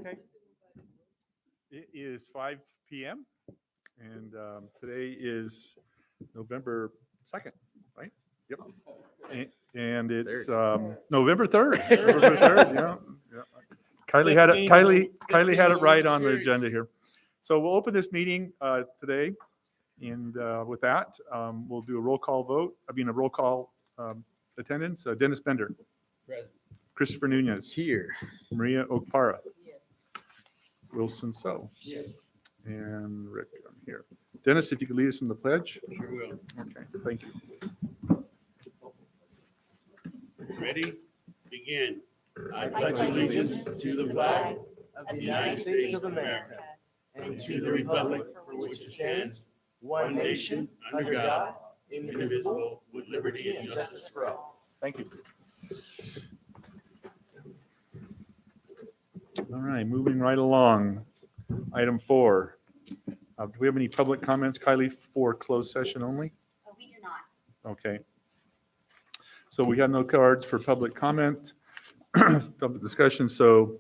Okay. It is 5 p.m. and today is November 2nd, right? Yep. And it's November 3rd. November 3rd, yeah. Kylie had it right on the agenda here. So we'll open this meeting today. And with that, we'll do a roll call vote. A roll call attendance. Dennis Bender. Present. Christopher Nunez. Here. Maria Okpara. Yes. Wilson So. Yes. And Rick, I'm here. Dennis, if you could lead us in the pledge. Sure will. Okay, thank you. Ready? Begin. I pledge allegiance to the flag of the United States of America and to the republic for which it stands, one nation, under God, indivisible, with liberty and justice for all. Thank you. All right, moving right along. Item 4. Do we have any public comments, Kylie, for closed session only? We do not. Okay. So we have no cards for public comment, public discussion. So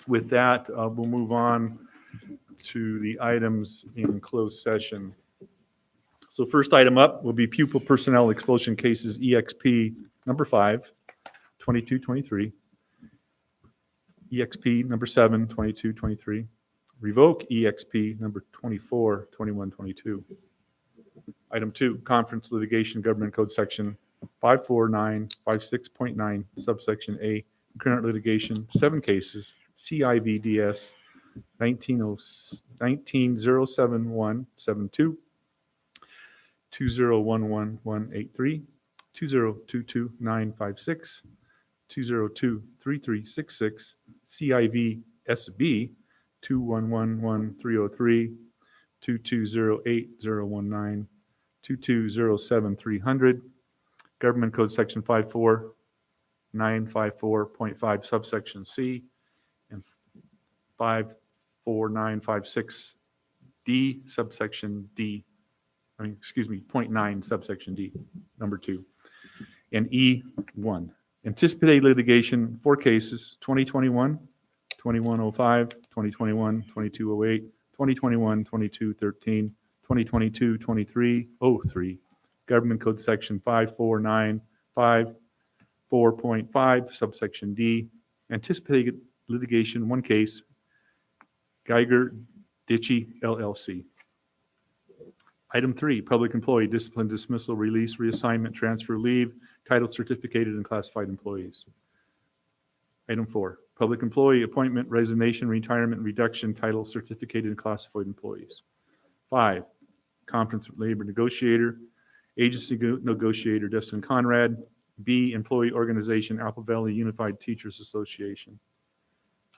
with that, we'll move on to the items in closed session. So first item up will be pupil personnel expulsion cases, EXP number 5, 2223. EXP number 7, 2223. Revoke EXP number 24, 2122. Item 2, conference litigation government code section 54956.9 subsection A, current litigation, 7 cases, CIVDS 1907-172, 2011-183, 2022-956, 202-3366, CIVSB 2111303, 2208-019, 2207-300, Government Code Section 54954.5 subsection C, and 54956D subsection D, point 9 subsection D, number 2, and E1. Anticipated litigation, 4 cases, 2021, 2105, 2021, 2208, 2021, 2213, 2022, 2303. Government Code Section 54954.5 subsection D. Anticipated litigation, 1 case, Geiger Ditchy LLC. Item 3, public employee discipline, dismissal, release, reassignment, transfer, leave, title certificated and classified employees. Item 4, public employee appointment, resignation, retirement, reduction, title certificated and classified employees. 5, conference with labor negotiator, agency negotiator, Destin Conrad. B, employee organization, Apple Valley Unified Teachers Association.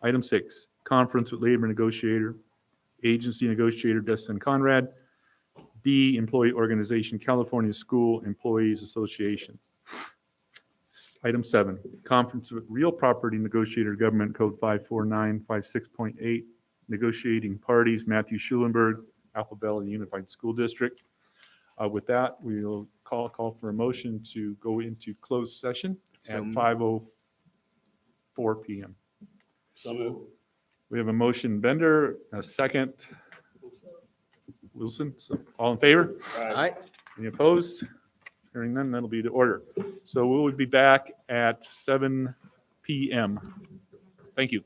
Item 6, conference with labor negotiator, agency negotiator, Destin Conrad. B, employee organization, California School Employees Association. Item 7, conference with real property negotiator, Government Code 54956.8, negotiating parties, Matthew Schulenberg, Apple Valley Unified School District. With that, we'll call for a motion to go into closed session at 5:04 p.m. So moved. We have a motion, Bender, a second, Wilson. So all in favor? Aye. Any opposed? Hearing none, that'll be the order. So we will be back at 7 p.m. Thank you.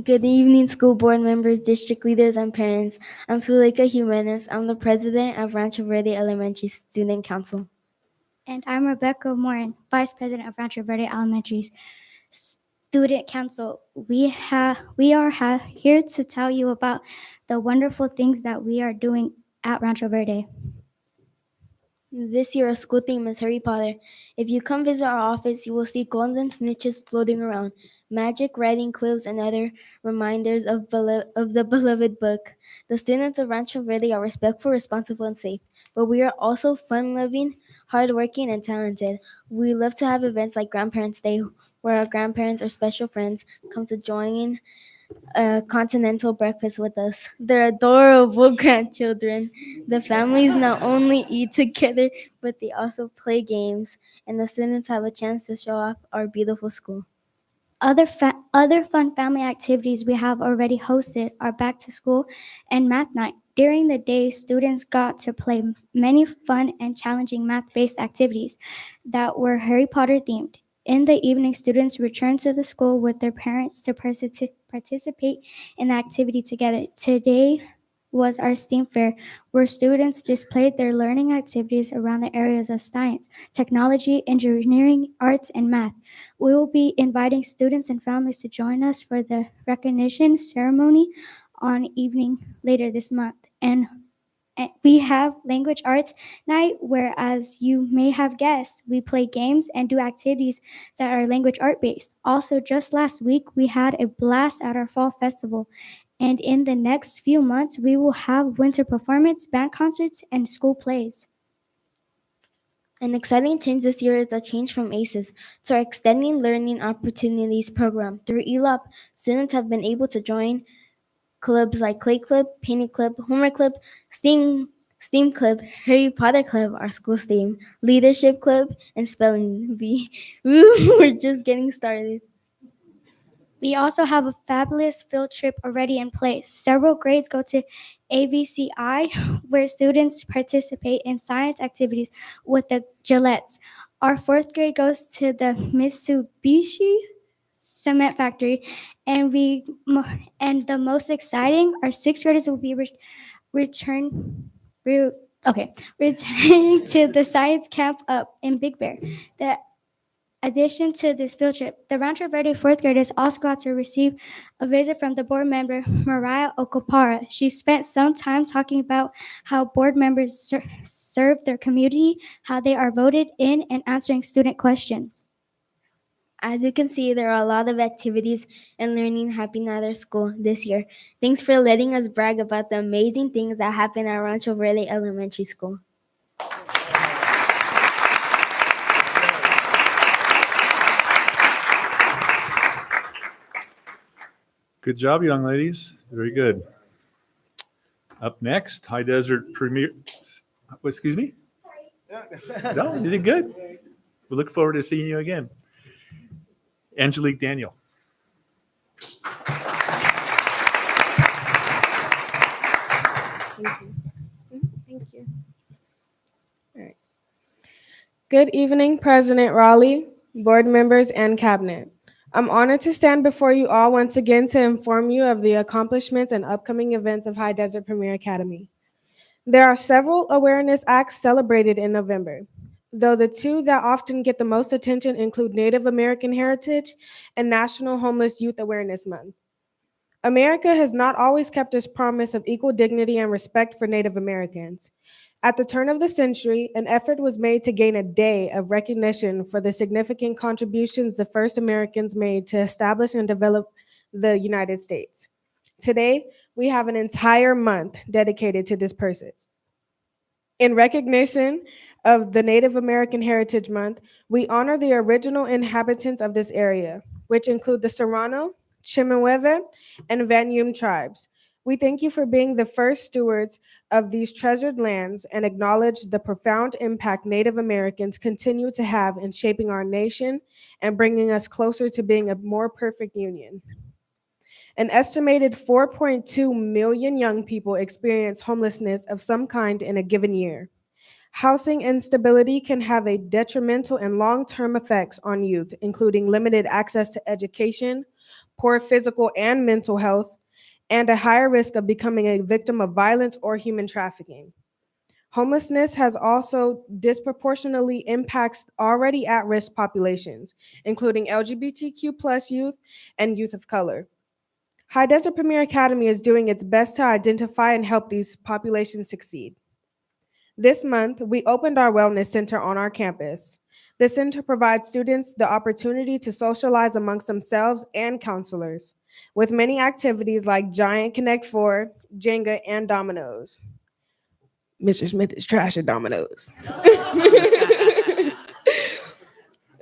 Good evening, school board members, district leaders, and parents. I'm Suleika Jimenez. I'm the president of Rancho Verde Elementary Student Council. And I'm Rebecca Morin, Vice President of Rancho Verde Elementary's Student Council. We are here to tell you about the wonderful things that we are doing at Rancho Verde. This year, our school theme is Harry Potter. If you come visit our office, you will see golden snitches floating around, magic writing quills, and other reminders of the beloved book. The students of Rancho Verde are respectful, responsible, and safe, but we are also fun-loving, hardworking, and talented. We love to have events like Grandparents' Day, where our grandparents or special friends come to join in a continental breakfast with us. They're adorable grandchildren. The families not only eat together, but they also play games, and the students have a chance to show off our beautiful school. Other fun family activities we have already hosted are back to school and math night. During the day, students got to play many fun and challenging math-based activities that were Harry Potter themed. In the evening, students returned to the school with their parents to participate in the activity together. Today was our STEAM fair, where students displayed their learning activities around the areas of science, technology, engineering, arts, and math. We will be inviting students and families to join us for the recognition ceremony on evening later this month. And we have language arts night, where, as you may have guessed, we play games and do activities that are language art based. Also, just last week, we had a blast at our fall festival. And in the next few months, we will have winter performance, band concerts, and school plays. An exciting change this year is a change from ACES to our Extending Learning Opportunities program. Through ELOP, students have been able to join clubs like Clay Club, Painting Club, Homework Club, STEAM Club, Harry Potter Club, our school STEAM, Leadership Club, and Spelling Bee. We're just getting started. We also have a fabulous field trip already in place. Several grades go to AVCI, where students participate in science activities with the Gillettes. Our fourth grade goes to the Mitsubishi Cement Factory, and the most exciting, our sixth graders will be returning to the science camp up in Big Bear. The addition to this field trip, the Rancho Verde fourth graders also got to receive a visit from the board member, Mariah Okopara. She spent some time talking about how board members serve their community, how they are voted in, and answering student questions. As you can see, there are a lot of activities and learning happening at our school this year. Thanks for letting us brag about the amazing things that happen at Rancho Verde Elementary School. Good job, young ladies. Very good. Up next, High Desert Premier. Excuse me? No, you did good. We look forward to seeing you again. Angelique Daniel. Thank you. All right. Good evening, President Raleigh, board members, and cabinet. I'm honored to stand before you all once again to inform you of the accomplishments and upcoming events of High Desert Premier Academy. There are several awareness acts celebrated in November, though the two that often get the most attention include Native American Heritage and National Homeless Youth Awareness Month. America has not always kept its promise of equal dignity and respect for Native Americans. At the turn of the century, an effort was made to gain a day of recognition for the significant contributions the first Americans made to establish and develop the United States. Today, we have an entire month dedicated to this purpose. In recognition of the Native American Heritage Month, we honor the original inhabitants of this area, which include the Serrano, Chemehueve, and Vanyum tribes. We thank you for being the first stewards of these treasured lands and acknowledge the profound impact Native Americans continue to have in shaping our nation and bringing us closer to being a more perfect union. An estimated 4.2 million young people experience homelessness of some kind in a given year. Housing instability can have a detrimental and long-term effects on youth, including limited access to education, poor physical and mental health, and a higher risk of becoming a victim of violence or human trafficking. Homelessness has also disproportionately impacts already at-risk populations, including LGBTQ plus youth and youth of color. High Desert Premier Academy is doing its best to identify and help these populations succeed. This month, we opened our wellness center on our campus. The center provides students the opportunity to socialize amongst themselves and counselors, with many activities like Giant Connect 4, Jenga, and dominoes. Mr. Smith is trash at dominoes.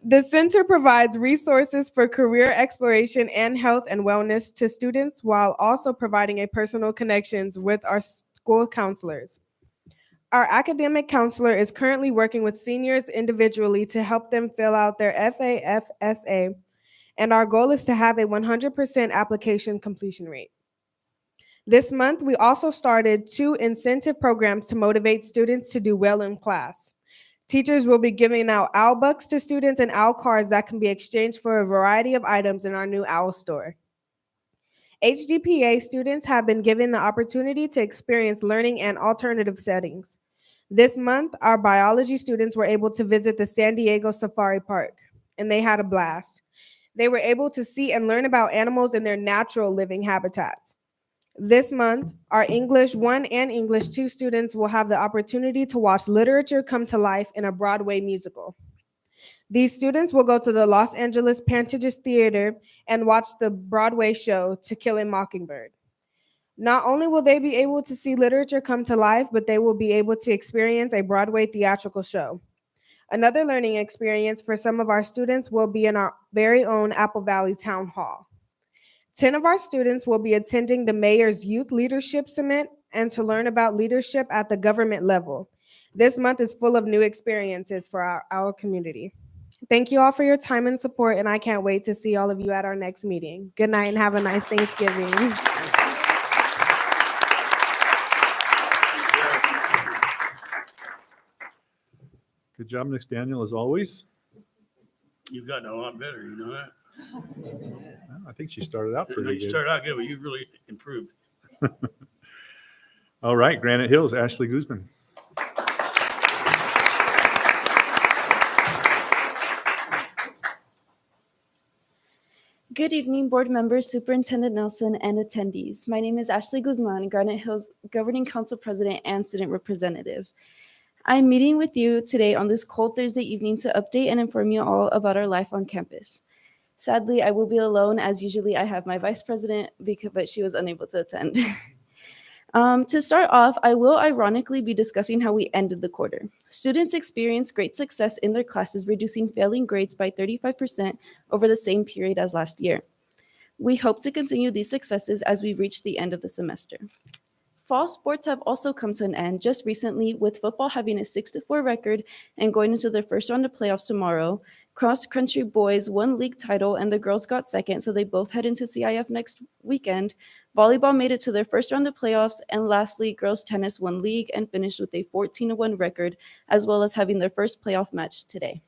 The center provides resources for career exploration and health and wellness to students while also providing a personal connections with our school counselors. Our academic counselor is currently working with seniors individually to help them fill out their FAFSA, and our goal is to have a 100% application completion rate. This month, we also started 2 incentive programs to motivate students to do well in class. Teachers will be giving out OWL bucks to students and OWL cards that can be exchanged for a variety of items in our new OWL store. HDPA students have been given the opportunity to experience learning in alternative settings. This month, our biology students were able to visit the San Diego Safari Park, and they had a blast. They were able to see and learn about animals in their natural living habitats. This month, our English 1 and English 2 students will have the opportunity to watch literature come to life in a Broadway musical. These students will go to the Los Angeles Pantages Theater and watch the Broadway show To Kill a Mockingbird. Not only will they be able to see literature come to life, but they will be able to experience a Broadway theatrical show. Another learning experience for some of our students will be in our very own Apple Valley Town Hall. 10 of our students will be attending the Mayor's Youth Leadership Summit and to learn about leadership at the government level. This month is full of new experiences for our community. Thank you all for your time and support, and I can't wait to see all of you at our next meeting. Good night and have a nice Thanksgiving. Good job, Miss Daniel, as always. You've gotten a lot better, you know that? Well, I think she started out You pretty good. started out good, but you've really improved. All right, Granite Hills, Ashley Guzman. Good evening, board members, Superintendent Nelson, and attendees. My name is Ashley Guzman, Granite Hills Governing Council President and Student Representative. I'm meeting with you today on this cold Thursday evening to update and inform you all about our life on campus. Sadly, I will be alone, as usually I have my vice president, but she was unable to attend. To start off, I will ironically be discussing how we ended the quarter. Students experienced great success in their classes, reducing failing grades by 35% over the same period as last year. We hope to continue these successes as we reach the end of the semester. Fall sports have also come to an end just recently, with football having a 6-4 record and going into their first round of playoffs tomorrow. Cross-country boys won league title and the girls got second, so they both head into CIF next weekend. Volleyball made it to their first round of playoffs, and lastly, girls tennis won league and finished with a 14-1 record, as well as having their first playoff match today.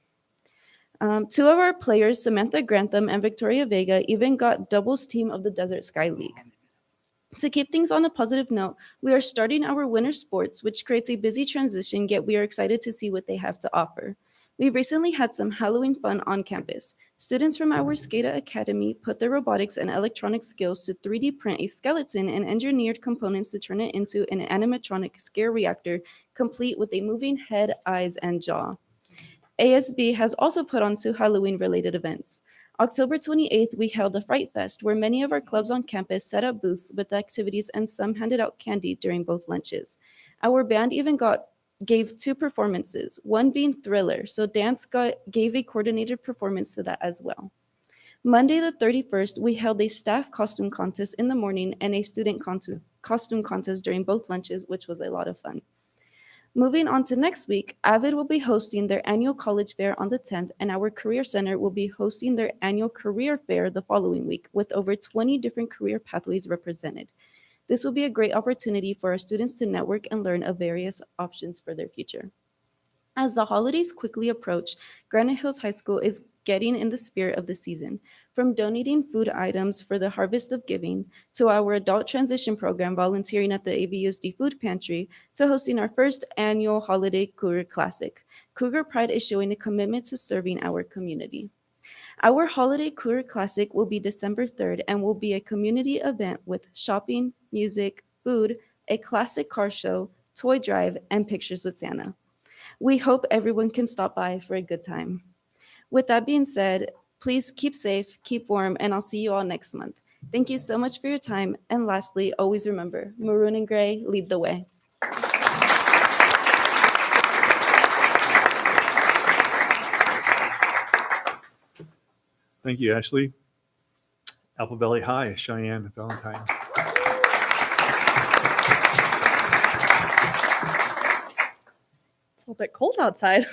2 of our players, Samantha Grantham and Victoria Vega, even got doubles team of the Desert Sky League. To keep things on a positive note, we are starting our winter sports, which creates a busy transition, yet we are excited to see what they have to offer. We recently had some Halloween fun on campus. Students from our SCADA Academy put their robotics and electronic skills to 3D print a skeleton and engineered components to turn it into an animatronic scare reactor, complete with a moving head, eyes, and jaw. ASB has also put on 2 Halloween-related events. October 28th, we held a Fright Fest, where many of our clubs on campus set up booths with activities and some handed out candy during both lunches. Our band even gave 2 performances, one being Thriller, so dance gave a coordinated performance to that as well. Monday the 31st, we held a staff costume contest in the morning and a student costume contest during both lunches, which was a lot of fun. Moving on to next week, AVID will be hosting their annual college fair on the 10th, and our Career Center will be hosting their annual career fair the following week, with over 20 different career pathways represented. This will be a great opportunity for our students to network and learn of various options for their future. As the holidays quickly approach, Granite Hills High School is getting in the spirit of the season. From donating food items for the Harvest of Giving, to our adult transition program volunteering at the AVUSD food pantry, to hosting our first annual holiday Cougar Classic. Cougar Pride is showing a commitment to serving our community. Our holiday Cougar Classic will be December 3rd and will be a community event with shopping, music, food, a classic car show, toy drive, and pictures with Santa. We hope everyone can stop by for a good time. With that being said, please keep safe, keep warm, and I'll see you all next month. Thank you so much for your time. And lastly, always remember, maroon and gray lead the way. Thank you, Ashley. Apple Valley High, Cheyenne Valentine. It's a little bit cold outside.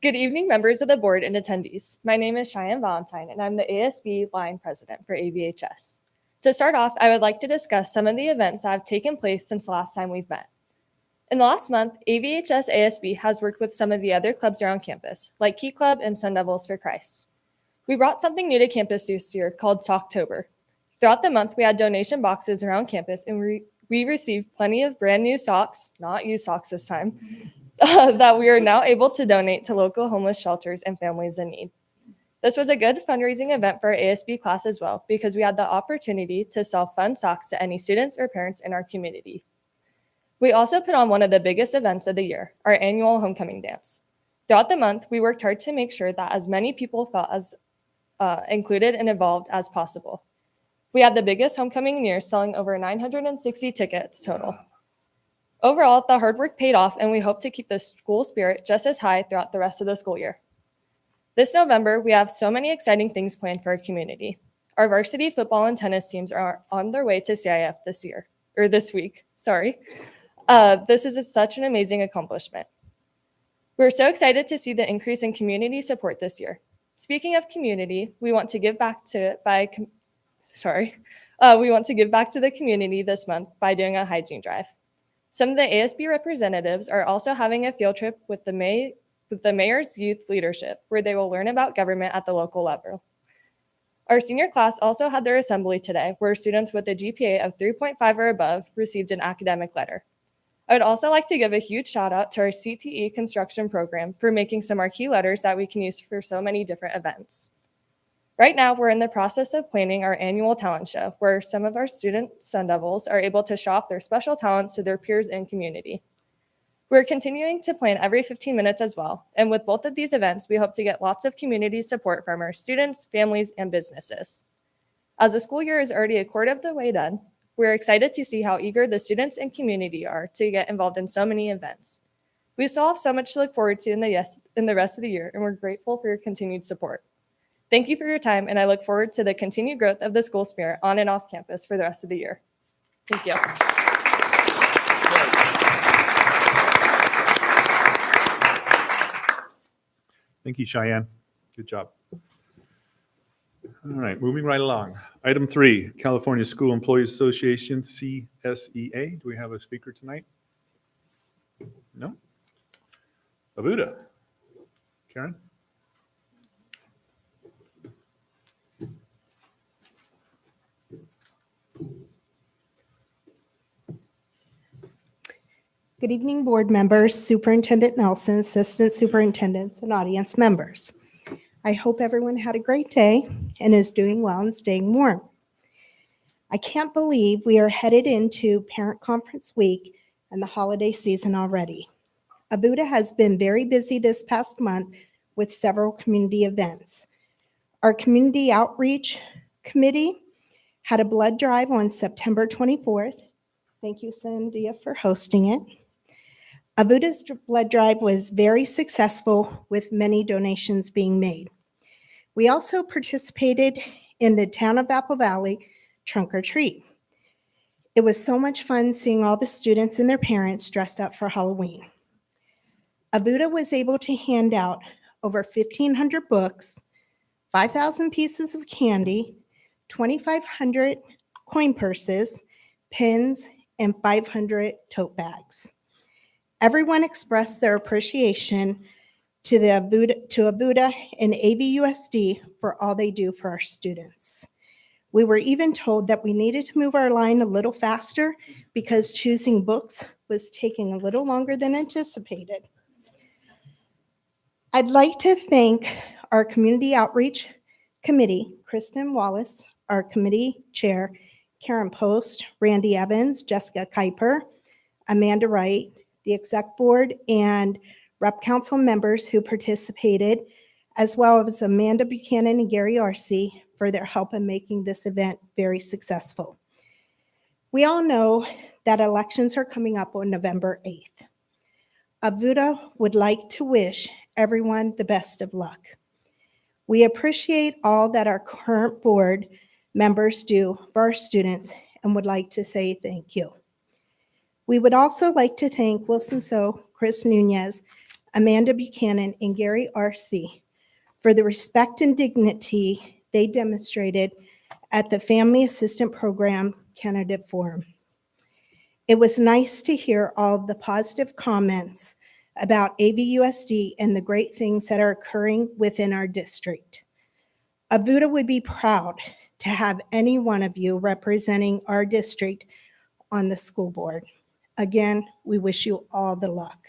Good evening, members of the board and attendees. My name is Cheyenne Valentine, and I'm the ASB line president for AVHS. To start off, I would like to discuss some of the events that have taken place since the last time we've met. In the last month, AVHS ASB has worked with some of the other clubs around campus, like Key Club and Sun Devils for Christ. We brought something new to campus this year called Talktober. Throughout the month, we had donation boxes around campus, and we received plenty of brand new socks, not used socks this time, that we are now able to donate to local homeless shelters and families in need. This was a good fundraising event for our ASB class as well, because we had the opportunity to sell fun socks to any students or parents in our community. We also put on one of the biggest events of the year, our annual homecoming dance. Throughout the month, we worked hard to make sure that as many people felt as included and involved as possible. We had the biggest homecoming in years, selling over 960 tickets total. Overall, the hard work paid off, and we hope to keep the school spirit just as high throughout the rest of the school year. This November, we have so many exciting things planned for our community. Our varsity football and tennis teams are on their way to CIF this week. This is such an amazing accomplishment. We're so excited to see the increase in community support this year. Speaking of community, we want to give back to the community this month by doing a hygiene drive. Some of the ASB representatives are also having a field trip with the mayor's youth leadership, where they will learn about government at the local level. Our senior class also had their assembly today, where students with a GPA of 3.5 or above received an academic letter. I would also like to give a huge shout out to our CTE construction program for making some marquee letters that we can use for so many different events. Right now, we're in the process of planning our annual talent show, where some of our student Sun Devils are able to show off their special talents to their peers and community. We're continuing to plan every 15 minutes as well, and with both of these events, we hope to get lots of community support from our students, families, and businesses. As the school year is already a quarter of the way done, we're excited to see how eager the students and community are to get involved in so many events. We still have so much to look forward to in the rest of the year, and we're grateful for your continued support. Thank you for your time, and I look forward to the continued growth of the school spirit on and off campus for the rest of the year. Thank you. Thank you, Cheyenne. Good job. All right, moving right along. Item 3, California School Employees Association, CSEA. Do we have a speaker tonight? No? AVUDA. Karen? Good evening, board members, Superintendent Nelson, assistant superintendents, and audience members. I hope everyone had a great day and is doing well and staying warm. I can't believe we are headed into Parent Conference Week and the holiday season already. AVUDA has been very busy this past month with several community events. Our Community Outreach Committee had a blood drive on September 24th. Thank you, Sandia, for hosting it. AVUDA's blood drive was very successful with many donations being made. We also participated in the Town of Apple Valley Trunk or Treat. It was so much fun seeing all the students and their parents dressed up for Halloween. AVUDA was able to hand out over 1,500 books, 5,000 pieces of candy, 2,500 coin purses, pins, and 500 tote bags. Everyone expressed their appreciation to AVUDA and AVUSD for all they do for our students. We were even told that we needed to move our line a little faster because choosing books was taking a little longer than anticipated. I'd like to thank our Community Outreach Committee, Kristen Wallace, our committee chair, Karen Post, Randy Evans, Jessica Kuiper, Amanda Wright, the exec board, and rep council members who participated, as well as Amanda Buchanan and Gary Arce for their help in making this event very successful. We all know that elections are coming up on November 8th. AVUDA would like to wish everyone the best of luck. We appreciate all that our current board members do for our students and would like to say thank you. We would also like to thank Wilson So, Chris Nunez, Amanda Buchanan, and Gary Arce for the respect and dignity they demonstrated at the Family Assistant Program Candidate Forum. It was nice to hear all of the positive comments about AVUSD and the great things that are occurring within our district. AVUDA would be proud to have any one of you representing our district on the school board. Again, we wish you all the luck.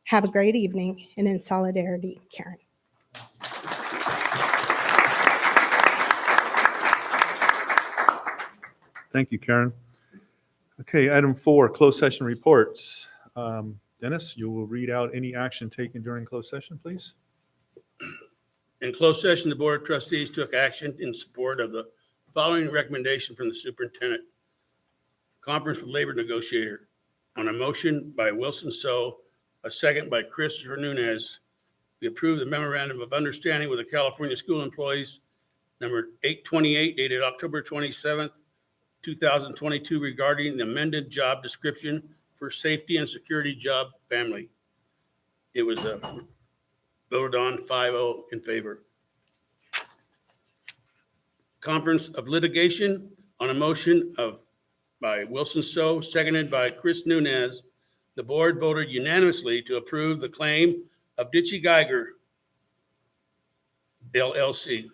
Have a great evening, and in solidarity, Karen. Thank you, Karen. Okay, item 4, closed session reports. Dennis, you will read out any action taken during closed session, please. In closed session, the Board of Trustees took action in support of the following recommendation from the superintendent. Conference with labor negotiator on a motion by Wilson So, a second by Christopher Nunez. We approve the memorandum of understanding with the California School Employees, number 828, dated October 27th, 2022, regarding the amended job description for safety and security job family. It was voted on 5-0 in favor. Conference of litigation on a motion by Wilson So, seconded by Chris Nunez. The board voted unanimously to approve the claim of Ditchy Geiger, LLC.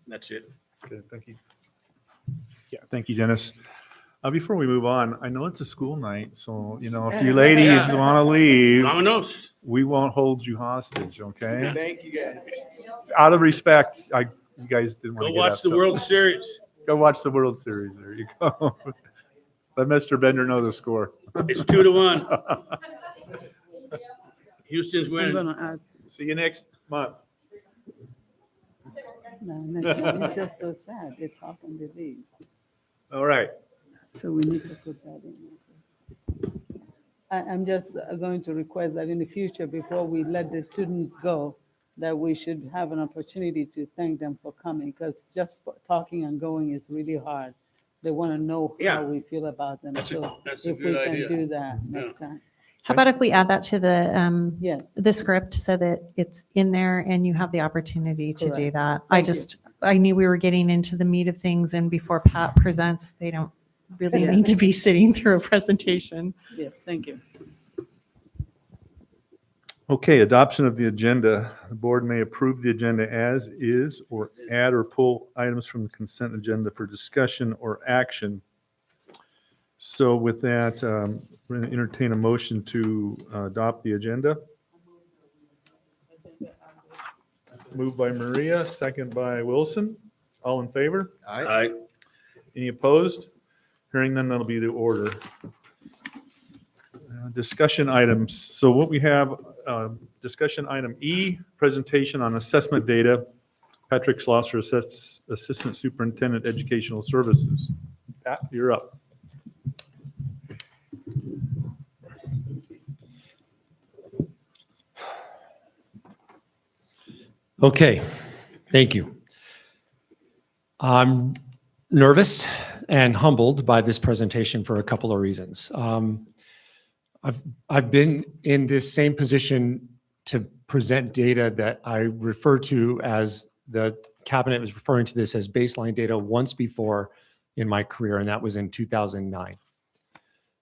That's it. Good, thank you. Yeah, thank you, Dennis. Before we move on, I know it's a school night, so, if you ladies want to leave, Vámonos. we won't hold you hostage, okay? Thank you, guys. Out of respect, you guys didn't want Go to get watch up, the so- World Series. Go watch the World Series. There you go. Let Mr. Bender know the score. It's 2-1. Houston's I'm winning. gonna ask, See you next month. it's just so sad, the top and the league, All right. so we need to put that in. I'm just going to request that in the future, before we let the students go, that we should have an opportunity to thank them for coming, because just talking and going is really hard. They want to know Yeah. how we feel about them, That's a so good idea. if we can do that next time. How about if we add that to Yes. the script so that it's in there and you have the opportunity to do Correct. that? Thank you. I knew we were getting into the meat of things, and before Pat presents, they don't really Yeah. need to be sitting through a presentation. Yes, thank you. Okay, adoption of the agenda. The board may approve the agenda as is or add or pull items from the consent agenda for discussion or action. So with that, we're going to entertain a motion to adopt the agenda. Moved by Maria, second by Wilson. All in favor? Aye. Any opposed? Hearing none, that'll be the order. Discussion items. So what we have, discussion item E, presentation on assessment data. Patrick Schlosser, Assistant Superintendent, Educational Services. Pat, you're up. Okay, thank you. I'm nervous and humbled by this presentation for a couple of reasons. I've been in this same position to present data that I refer to as, the cabinet was referring to this as baseline data once before in my career, and that was in 2009.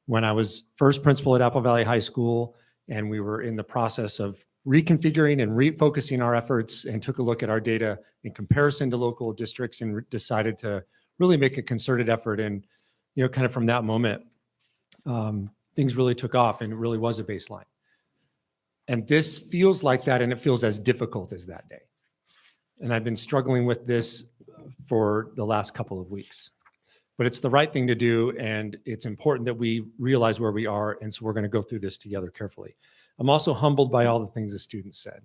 When I was first principal at Apple Valley High School, and we were in the process of reconfiguring and refocusing our efforts and took a look at our data in comparison to local districts and decided to really make a concerted effort. And, kind of from that moment, things really took off and it really was a baseline. And this feels like that, and it feels as difficult as that day. And I've been struggling with this for the last couple of weeks. But it's the right thing to do, and it's important that we realize where we are, and so we're going to go through this together carefully. I'm also humbled by all the things the students said,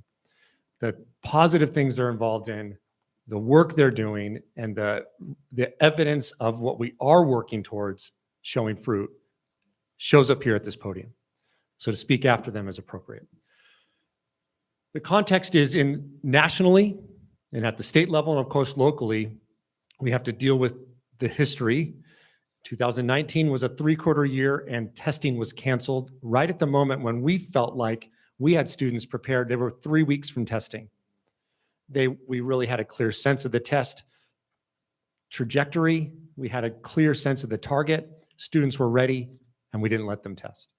the positive things they're involved in, the work they're doing, and the evidence of what we are working towards showing fruit shows up here at this podium. So to speak after them is appropriate. The context is in nationally and at the state level, and of course locally, we have to deal with the history. 2019 was a 3-quarter year and testing was canceled right at the moment when we felt like we had students prepared. They were 3 weeks from testing. We really had a clear sense of the test trajectory. We had a clear sense of the target. Students were ready, and we didn't let them test.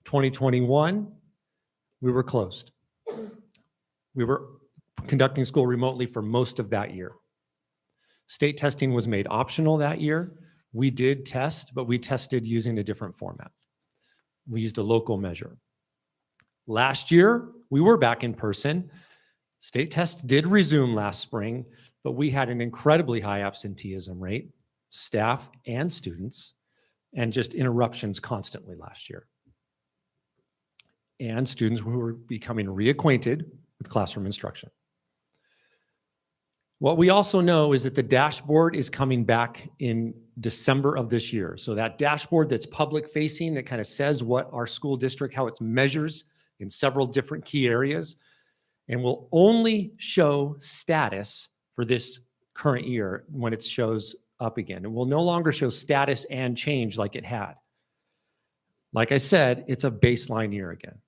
2021, we were closed. We were conducting school remotely for most of that year. State testing was made optional that year. We did test, but we tested using a different format. We used a local measure. Last year, we were back in person. State tests did resume last spring, but we had an incredibly high absenteeism rate, staff and students, and just interruptions constantly last year. And students who were becoming reacquainted with classroom instruction. What we also know is that the dashboard is coming back in December of this year. So that dashboard that's public facing, that kind of says what our school district, how it measures in several different key areas, and will only show status for this current year when it shows up again. It will no longer show status and change like it had. Like I said, it's a baseline year again.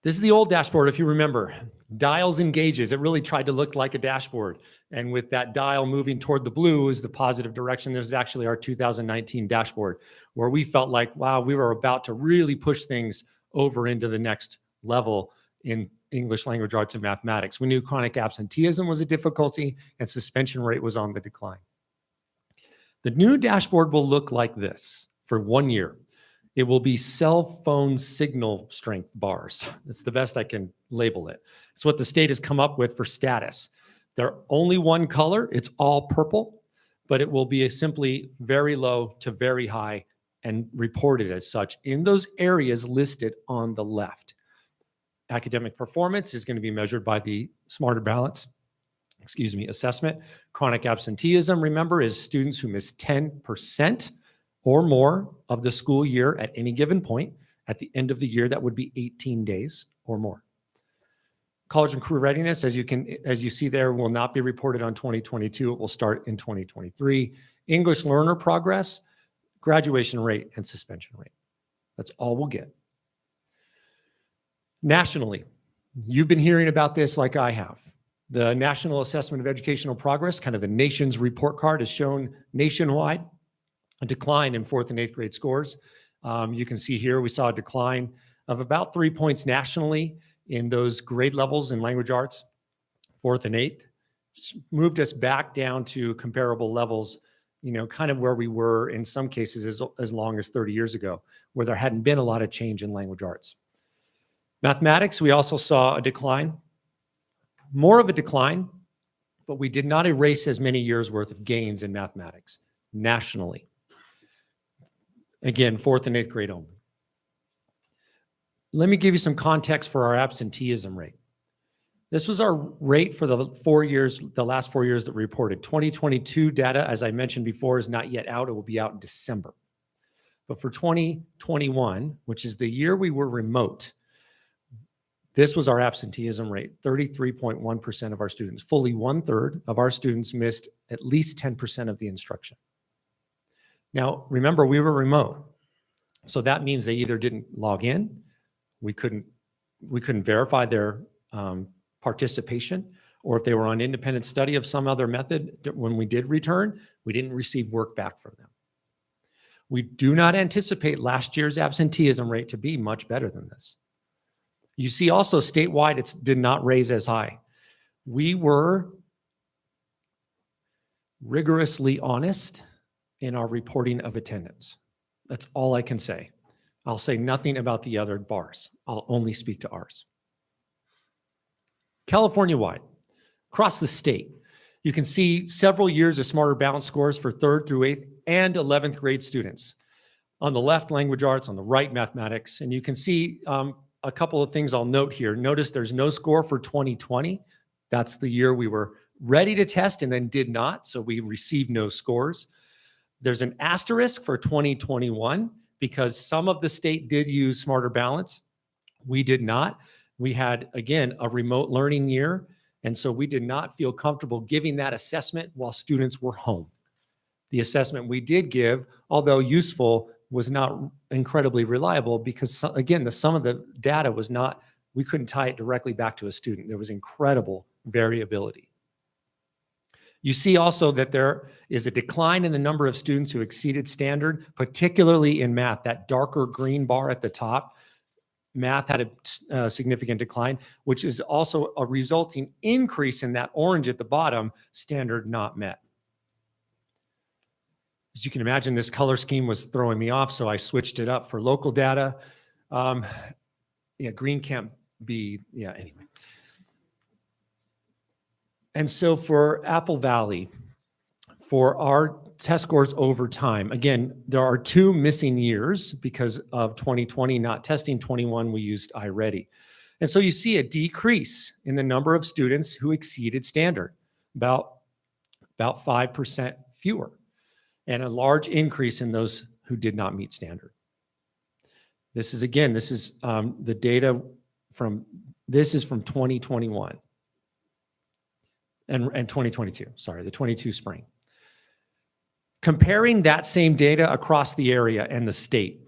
This is the old dashboard, if you remember. Dials and gauges. It really tried to look like a dashboard. And with that dial moving toward the blue is the positive direction. This is actually our 2019 dashboard, where we felt like, wow, we were about to really push things over into the next level in English, language arts, and mathematics. We knew chronic absenteeism was a difficulty and suspension rate was on the decline. The new dashboard will look like this for 1 year. It will be cell phone signal strength bars. That's the best I can label it. It's what the state has come up with for status. They're only one color. It's all purple, but it will be simply very low to very high and reported as such in those areas listed on the left. Academic performance is going to be measured by the Smarter Balance, assessment. Chronic absenteeism, remember, is students who miss 10% or more of the school year at any given point. At the end of the year, that would be 18 days or more. College and career readiness, as you see there, will not be reported on 2022. It will start in 2023. English learner progress, graduation rate, and suspension rate. That's all we'll get. Nationally, you've been hearing about this like I have. The National Assessment of Educational Progress, kind of the nation's report card, has shown nationwide a decline in 4th and 8th grade scores. You can see here we saw a decline of about 3 points nationally in those grade levels in language arts, 4th and 8th. Moved us back down to comparable levels, kind of where we were in some cases as long as 30 years ago, where there hadn't been a lot of change in language arts. Mathematics, we also saw a decline, more of a decline, but we did not erase as many years worth of gains in mathematics nationally. Again, 4th and 8th grade only. Let me give you some context for our absenteeism rate. This was our rate for the last 4 years that we reported. 2022 data, as I mentioned before, is not yet out. It will be out in December. But for 2021, which is the year we were remote, this was our absenteeism rate. 33.1% of our students, fully 1/3 of our students missed at least 10% of the instruction. Now, remember, we were remote. So that means they either didn't log in, we couldn't verify their participation, or if they were on independent study of some other method, when we did return, we didn't receive work back from them. We do not anticipate last year's absenteeism rate to be much better than this. You see also statewide, it did not raise as high. We were rigorously honest in our reporting of attendance. That's all I can say. I'll say nothing about the other bars. I'll only speak to ours. California-wide, across the state, you can see several years of smarter balance scores for 3rd through 8th and 11th grade students. On the left, language arts, on the right, mathematics. And you can see a couple of things I'll note here. Notice there's no score for 2020. That's the year we were ready to test and then did not, so we received no scores. There's an asterisk for 2021 because some of the state did use smarter balance. We did not. We had, again, a remote learning year, and so we did not feel comfortable giving that assessment while students were home. The assessment we did give, although useful, was not incredibly reliable because, again, the sum of the data was not, we couldn't tie it directly back to a student. There was incredible variability. You see also that there is a decline in the number of students who exceeded standard, particularly in math. That darker green bar at the top, math had a significant decline, which is also a resulting increase in that orange at the bottom, standard not met. As you can imagine, this color scheme was throwing me off, so I switched it up for local data. Green can't be, anyway. And so for Apple Valley, for our test scores over time, again, there are 2 missing years because of 2020 not testing, 21 we used iReady. And so you see a decrease in the number of students who exceeded standard, about 5% fewer, and a large increase in those who did not meet standard. This is the data from 2021. And 2022, sorry, the 22 spring. Comparing that same data across the area and the state,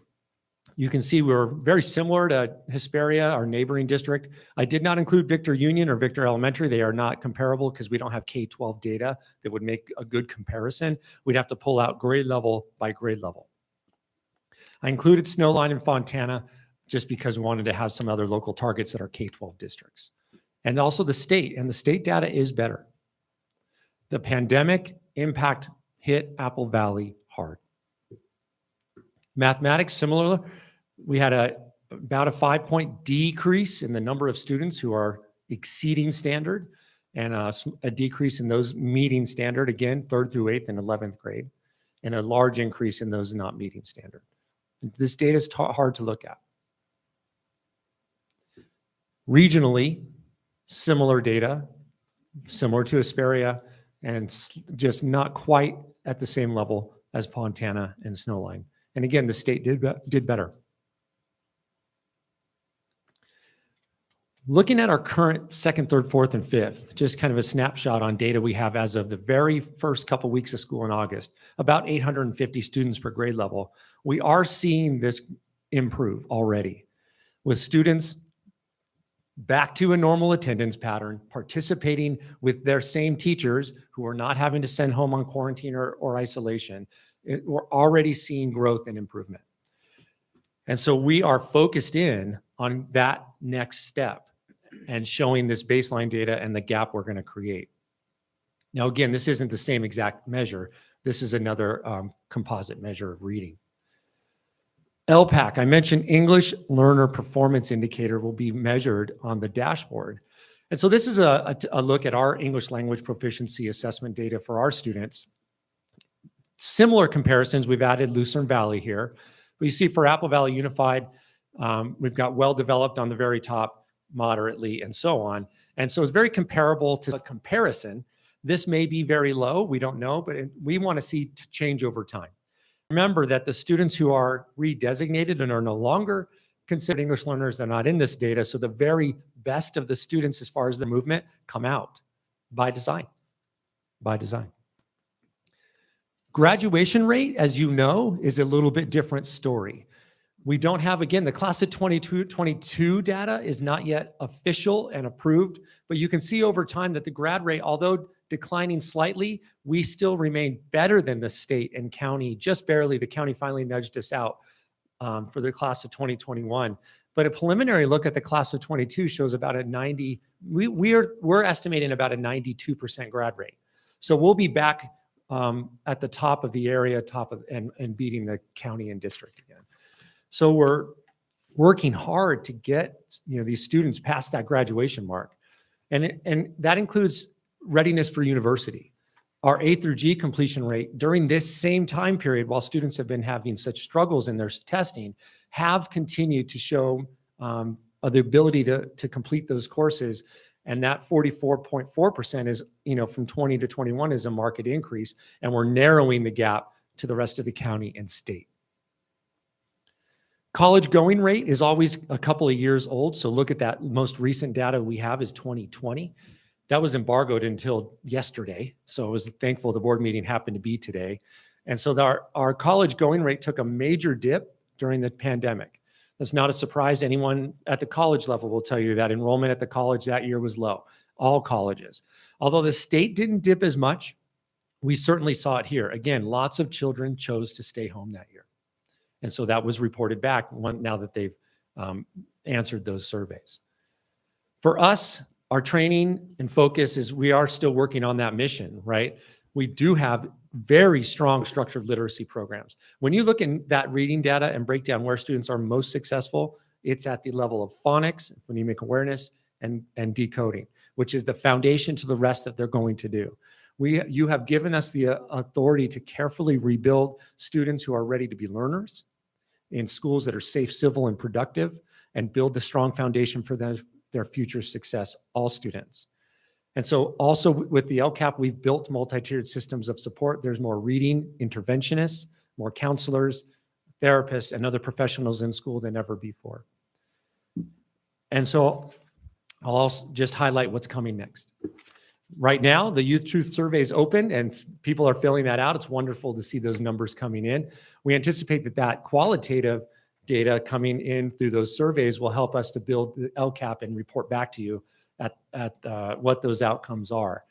you can see we're very similar to Hesperia, our neighboring district. I did not include Victor Union or Victor Elementary. They are not comparable because we don't have K-12 data that would make a good comparison. We'd have to pull out grade level by grade level. I included Snowline and Fontana just because we wanted to have some other local targets that are K-12 districts. And also the state, and the state data is better. The pandemic impact hit Apple Valley hard. Mathematics, similar, we had about a 5-point decrease in the number of students who are exceeding standard and a decrease in those meeting standard, again, 3rd through 8th and 11th grade, and a large increase in those not meeting standard. This data is hard to look at. Regionally, similar data, similar to Hesperia, and just not quite at the same level as Fontana and Snowline. And again, the state did better. Looking at our current 2nd, 3rd, 4th, and 5th, just kind of a snapshot on data we have as of the very first couple weeks of school in August, about 850 students per grade level. We are seeing this improve already with students back to a normal attendance pattern, participating with their same teachers who are not having to send home on quarantine or isolation. We're already seeing growth and improvement. And so we are focused in on that next step and showing this baseline data and the gap we're going to create. Now, again, this isn't the same exact measure. This is another composite measure of reading. LPAC, I mentioned English Learner Performance Indicator will be measured on the dashboard. And so this is a look at our English language proficiency assessment data for our students. Similar comparisons, we've added Lucerne Valley here. But you see for Apple Valley Unified, we've got well-developed on the very top, moderately, and so on. And so it's very comparable to a comparison. This may be very low, we don't know, but we want to see change over time. Remember that the students who are redesignated and are no longer considered English learners, they're not in this data. So the very best of the students as far as the movement come out by design, Graduation rate, as you know, is a little bit different story. We don't have, again, the class of 22 data is not yet official and approved, but you can see over time that the grad rate, although declining slightly, we still remain better than the state and county, just barely. The county finally nudged us out for the class of 2021, But a preliminary look at the class of 22 shows about a 90, we're estimating about a 92% grad rate. So we'll be back at the top of the area, and beating the county and district again. So we're working hard to get these students past that graduation mark. And that includes readiness for university. Our A through G completion rate during this same time period, while students have been having such struggles in their testing, have continued to show the ability to complete those courses. And that 44.4% is, from 20 to 21 is a market increase. And we're narrowing the gap to the rest of the county and state. College going rate is always a couple of years old. So look at that most recent data we have is 2020. That was embargoed until yesterday. So I was thankful the board meeting happened to be today. And so our college going rate took a major dip during the pandemic. That's not a surprise. Anyone at the college level will tell you that enrollment at the college that year was low, all colleges. Although the state didn't dip as much, we certainly saw it here. Again, lots of children chose to stay home that year. And so that was reported back now that they've answered those surveys. For us, our training and focus is we are still working on that mission, right? We do have very strong structured literacy programs. When you look in that reading data and break down where students are most successful, it's at the level of phonics, phonemic awareness, and decoding, which is the foundation to the rest that they're going to do. You have given us the authority to carefully rebuild students who are ready to be learners in schools that are safe, civil, and productive, and build the strong foundation for their future success, all students. And so also with the LCAP, we've built multi-tiered systems of support. There's more reading interventionists, more counselors, therapists, and other professionals in school than ever before. And so I'll also just highlight what's coming next. Right now, the Youth Truth Survey is open and people are filling that out. It's wonderful to see those numbers coming in. We anticipate that qualitative data coming in through those surveys will help us to build the LCAP and report back to you at what those outcomes are.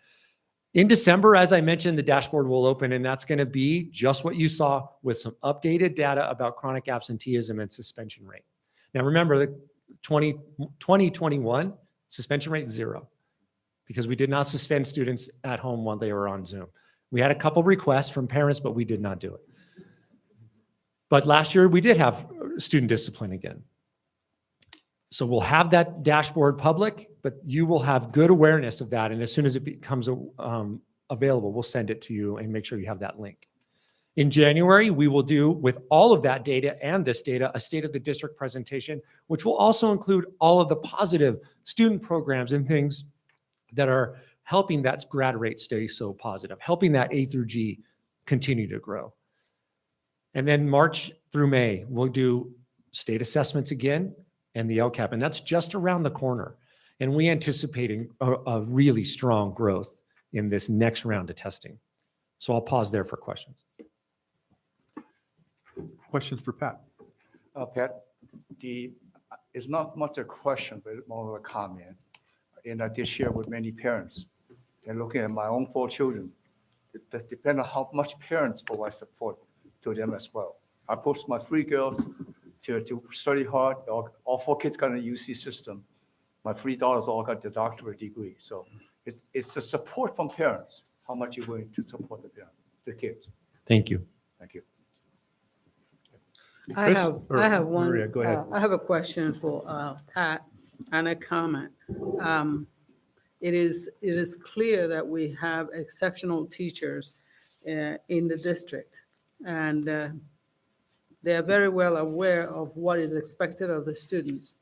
In December, as I mentioned, the dashboard will open, and that's going to be just what you saw with some updated data about chronic absenteeism and suspension rate. Now, remember, the 2021 suspension rate 0. Because we did not suspend students at home while they were on Zoom. We had a couple requests from parents, but we did not do it. But last year we did have student discipline again. So we'll have that dashboard public, but you will have good awareness of that. And as soon as it becomes available, we'll send it to you and make sure you have that link. In January, we will do, with all of that data and this data, a state of the district presentation, which will also include all of the positive student programs and things that are helping that grad rate stay so positive, helping that A through G continue to grow. And then March through May, we'll do state assessments again and the LCAP, and that's just around the corner. And we anticipating a really strong growth in this next round of testing. So I'll pause there for questions. Questions for Pat? Pat, it's not much a question, but more of a comment. In this year with many parents, and looking at my own 4 children, it depends on how much parents provide support to them as well. I pushed my 3 girls to study hard. All 4 kids got a UC system. My 3 daughters all got the doctorate degree. So it's the support from parents. How much you're willing to support the kids. Thank you. Thank you. Chris, I have one. Maria, go ahead. I have a question for Pat and a comment. It is clear that we have exceptional teachers in the district, and they are very well aware of what is expected of the students.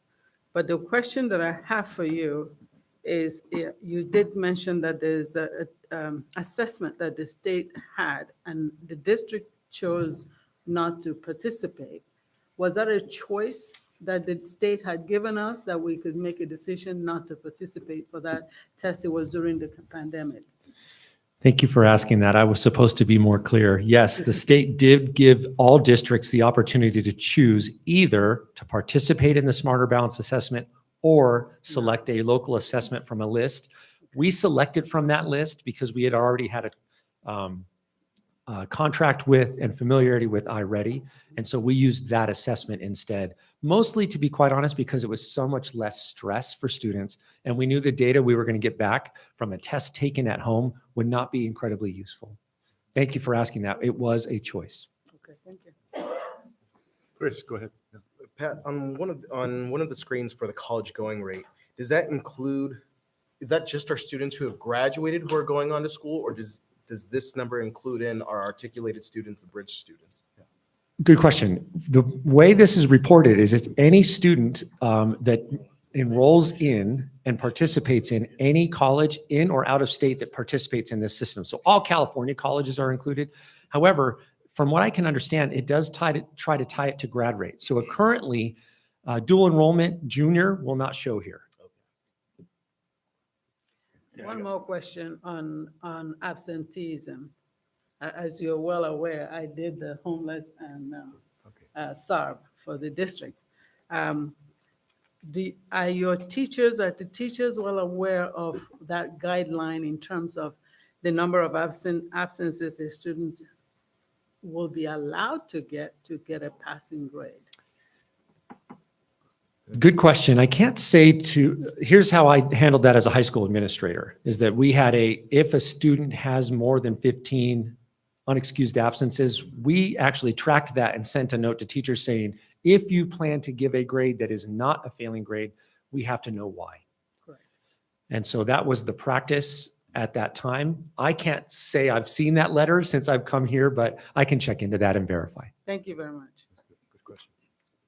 But the question that I have for you is, you did mention that there's an assessment that the state had, and the district chose not to participate. Was that a choice that the state had given us, that we could make a decision not to participate for that test? It was during the pandemic. Thank you for asking that. I was supposed to be more clear. Yes, the state did give all districts the opportunity to choose either to participate in the Smarter Balance assessment or select a local assessment from a list. We selected from that list because we had already had contract with and familiarity with iReady. And so we used that assessment instead, mostly, to be quite honest, because it was so much less stress for students. And we knew the data we were going to get back from a test taken at home would not be incredibly useful. Thank you for asking that. It was a choice. Okay, thank you. Chris, go ahead. Yeah. Pat, on one of the screens for the college going rate, does that include, is that just our students who have graduated who are going on to school, or does this number include in our articulated students and bridge students? Good question. The way this is reported is it's any student that enrolls in and participates in any college in or out of state that participates in this system. So all California colleges are included. However, from what I can understand, it does try to tie it to grad rate. So currently, dual enrollment junior will not show here. One more question on absenteeism. As you're well aware, I did the homeless and SARB for the district. Are the teachers well aware of that guideline in terms of the number of absences a student will be allowed to get a passing grade? Good question. I can't say here's how I handled that as a high school administrator, is that we had if a student has more than 15 unexcused absences, we actually tracked that and sent a note to teachers saying, if you plan to give a grade that is not a failing grade, we have to know why. Correct. And so that was the practice at that time. I can't say I've seen that letter since I've come here, but I can check into that and verify. Thank you very much. Good question.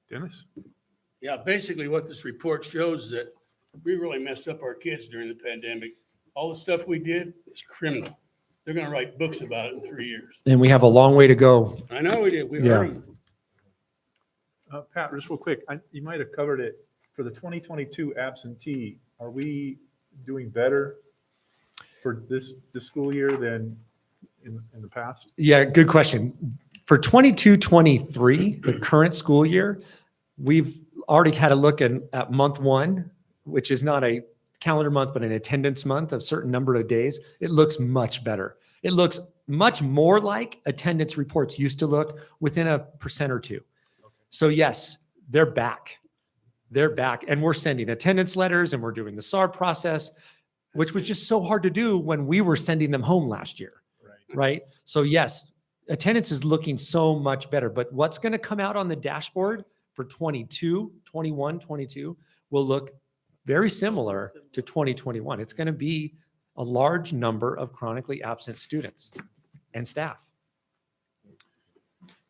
Dennis? Yeah, basically what this report shows is that we really messed up our kids during the pandemic. All the stuff we did is criminal. They're going to write books about it in 3 years. And we have a long way to go. I know we did. We Yeah. heard them. Pat, just real quick, you might have covered it. For the 2022 absentee, are we doing better for this school year than in the past? Yeah, good question. For 22-23, the current school year, we've already had a look at month one, which is not a calendar month, but an attendance month of certain number of days. It looks much better. It looks much more like attendance reports used to look, within 1% or 2%. So yes, they're back. They're back. And we're sending attendance letters and we're doing the SAR process, which was just so hard to do when we were sending them home last year. Right? So yes, attendance is looking so much better. But what's going to come out on the dashboard for 22, 21, 22 will look very similar to 2021. It's going to be a large number of chronically absent students and staff.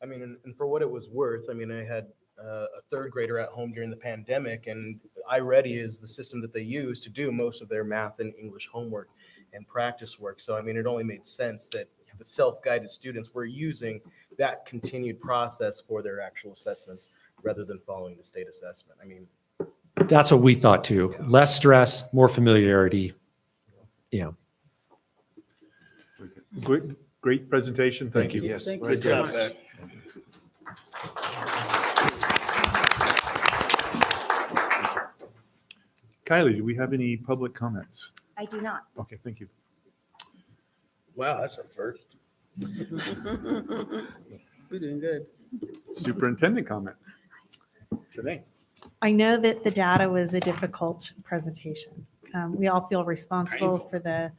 I mean, and for what it was worth, I mean, I had a third grader at home during the pandemic, and iReady is the system that they use to do most of their math and English homework and practice work. So, I mean, it only made sense that the self-guided students were using that continued process for their actual assessments rather than following the state assessment. I mean, That's what we thought too. Less stress, more familiarity. Yeah. Great presentation. Thank you. Yes. Thank you Good so job, much. Pat. Kylie, do we have any public comments? I do not. Okay, thank you. Wow, that's a first. We're doing good. Superintendent comment. Today. I know that the data was a difficult presentation. We all feel responsible for the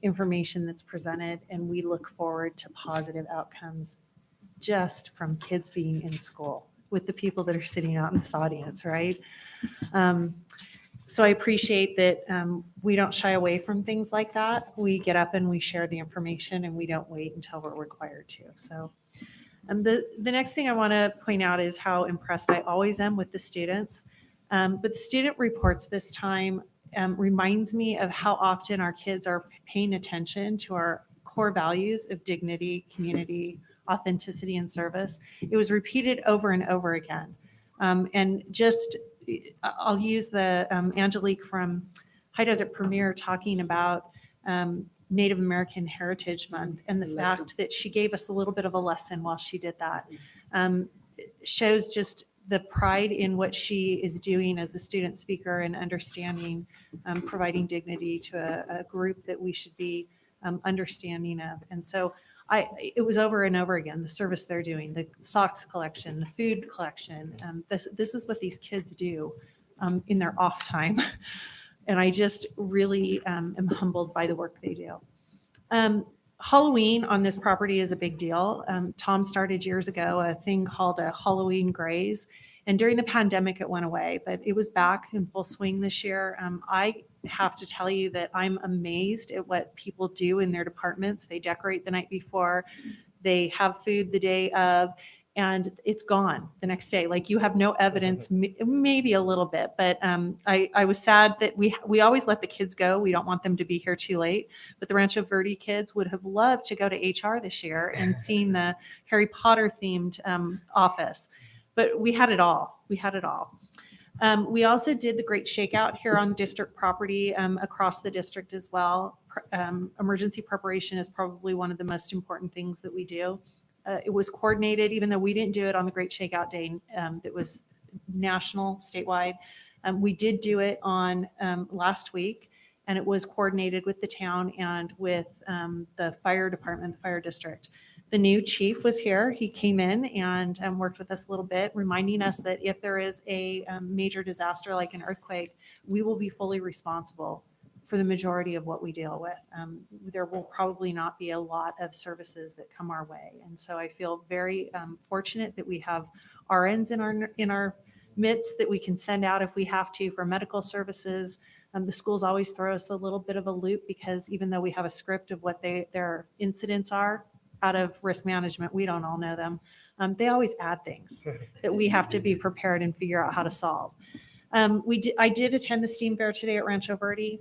information that's presented, and we look forward to positive outcomes just from kids being in school with the people that are sitting out in this audience, right? So I appreciate that we don't shy away from things like that. We get up and we share the information, and we don't wait until we're required to. So the next thing I want to point out is how impressed I always am with the students. But the student reports this time reminds me of how often our kids are paying attention to our core values of dignity, community, authenticity, and service. It was repeated over and over again. And just, I'll use the Angelique from High Desert Premier talking about Native American Heritage Month, and the fact that she gave us a little bit of a lesson while she did that shows just the pride in what she is doing as a student speaker and understanding, providing dignity to a group that we should be understanding of. And so it was over and over again, the service they're doing, the socks collection, the food collection. This is what these kids do in their off time. And I just really am humbled by the work they do. Halloween on this property is a big deal. Tom started years ago a thing called a Halloween Graze. And during the pandemic, it went away, but it was back in full swing this year. I have to tell you that I'm amazed at what people do in their departments. They decorate the night before, they have food the day of, and it's gone the next day. Like you have no evidence, maybe a little bit, but I was sad that we always let the kids go. We don't want them to be here too late. But the Rancho Verde kids would have loved to go to HR this year and seen the Harry Potter themed office. But we had it all. We had it all. We also did the Great Shakeout here on district property, across the district as well. Emergency preparation is probably one of the most important things that we do. It was coordinated, even though we didn't do it on the Great Shakeout Day that was national, statewide. We did do it on last week, and it was coordinated with the town and with the fire department, the fire district. The new chief was here. He came in and worked with us a little bit, reminding us that if there is a major disaster like an earthquake, we will be fully responsible for the majority of what we deal with. There will probably not be a lot of services that come our way. And so I feel very fortunate that we have RNs in our midst that we can send out if we have to for medical services. The schools always throw us a little bit of a loop because even though we have a script of what their incidents are, out of risk management, we don't all know them. They always add things that we have to be prepared and figure out how to solve. I did attend the STEAM Fair today at Rancho Verde.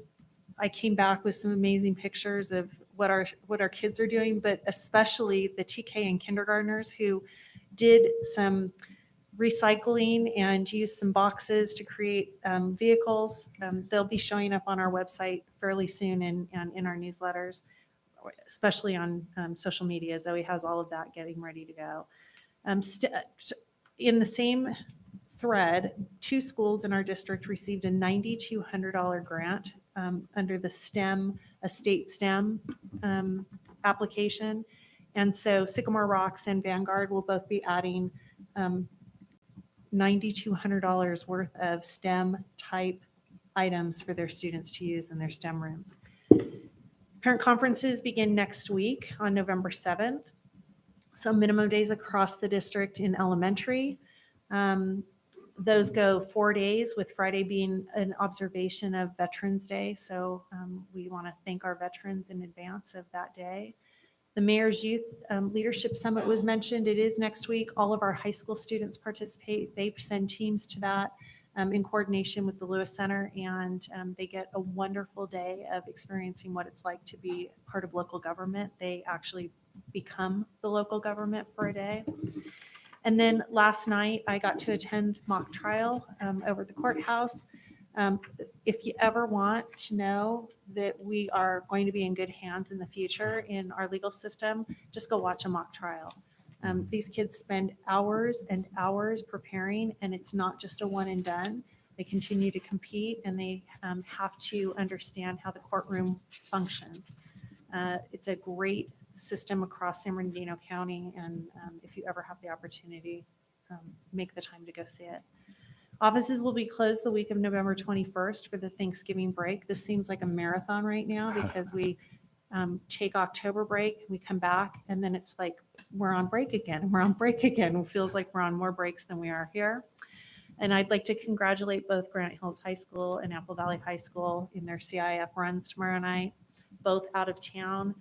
I came back with some amazing pictures of what our kids are doing, but especially the TK and kindergartners who did some recycling and used some boxes to create vehicles. They'll be showing up on our website fairly soon and in our newsletters, especially on social media. Zoe has all of that getting ready to go. In the same thread, 2 schools in our district received a $9,200 grant under the STEM, a state STEM application. And so Sycamore Rocks and Vanguard will both be adding $9,200 worth of STEM type items for their students to use in their STEM rooms. Parent conferences begin next week on November 7th. So minimum days across the district in elementary. Those go 4 days, with Friday being an observation of Veterans Day. So we want to thank our veterans in advance of that day. The Mayor's Youth Leadership Summit was mentioned. It is next week. All of our high school students participate. They send teams to that in coordination with the Lewis Center, and they get a wonderful day of experiencing what it's like to be part of local government. They actually become the local government for a day. And then last night, I got to attend mock trial over at the courthouse. If you ever want to know that we are going to be in good hands in the future in our legal system, just go watch a mock trial. These kids spend hours and hours preparing, and it's not just a one and done. They continue to compete, and they have to understand how the courtroom functions. It's a great system across San Bernardino County, and if you ever have the opportunity, make the time to go see it. Offices will be closed the week of November 21st for the Thanksgiving break. This seems like a marathon right now because we take October break, we come back, and then it's like we're on break again, and we're on break again. It feels like we're on more breaks than we are here. And I'd like to congratulate both Granite Hills High School and Apple Valley High School in their CIF runs tomorrow night, both out of town.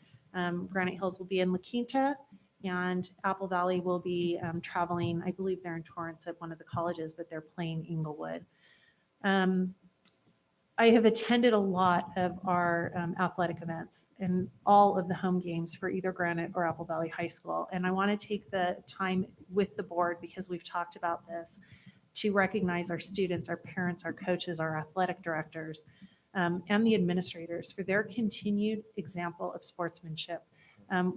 Granite Hills will be in La Quinta, and Apple Valley will be traveling. I believe they're in Torrance at one of the colleges, but they're playing Inglewood. I have attended a lot of our athletic events and all of the home games for either Granite or Apple Valley High School. And I want to take the time with the board, because we've talked about this, to recognize our students, our parents, our coaches, our athletic directors, and the administrators for their continued example of sportsmanship.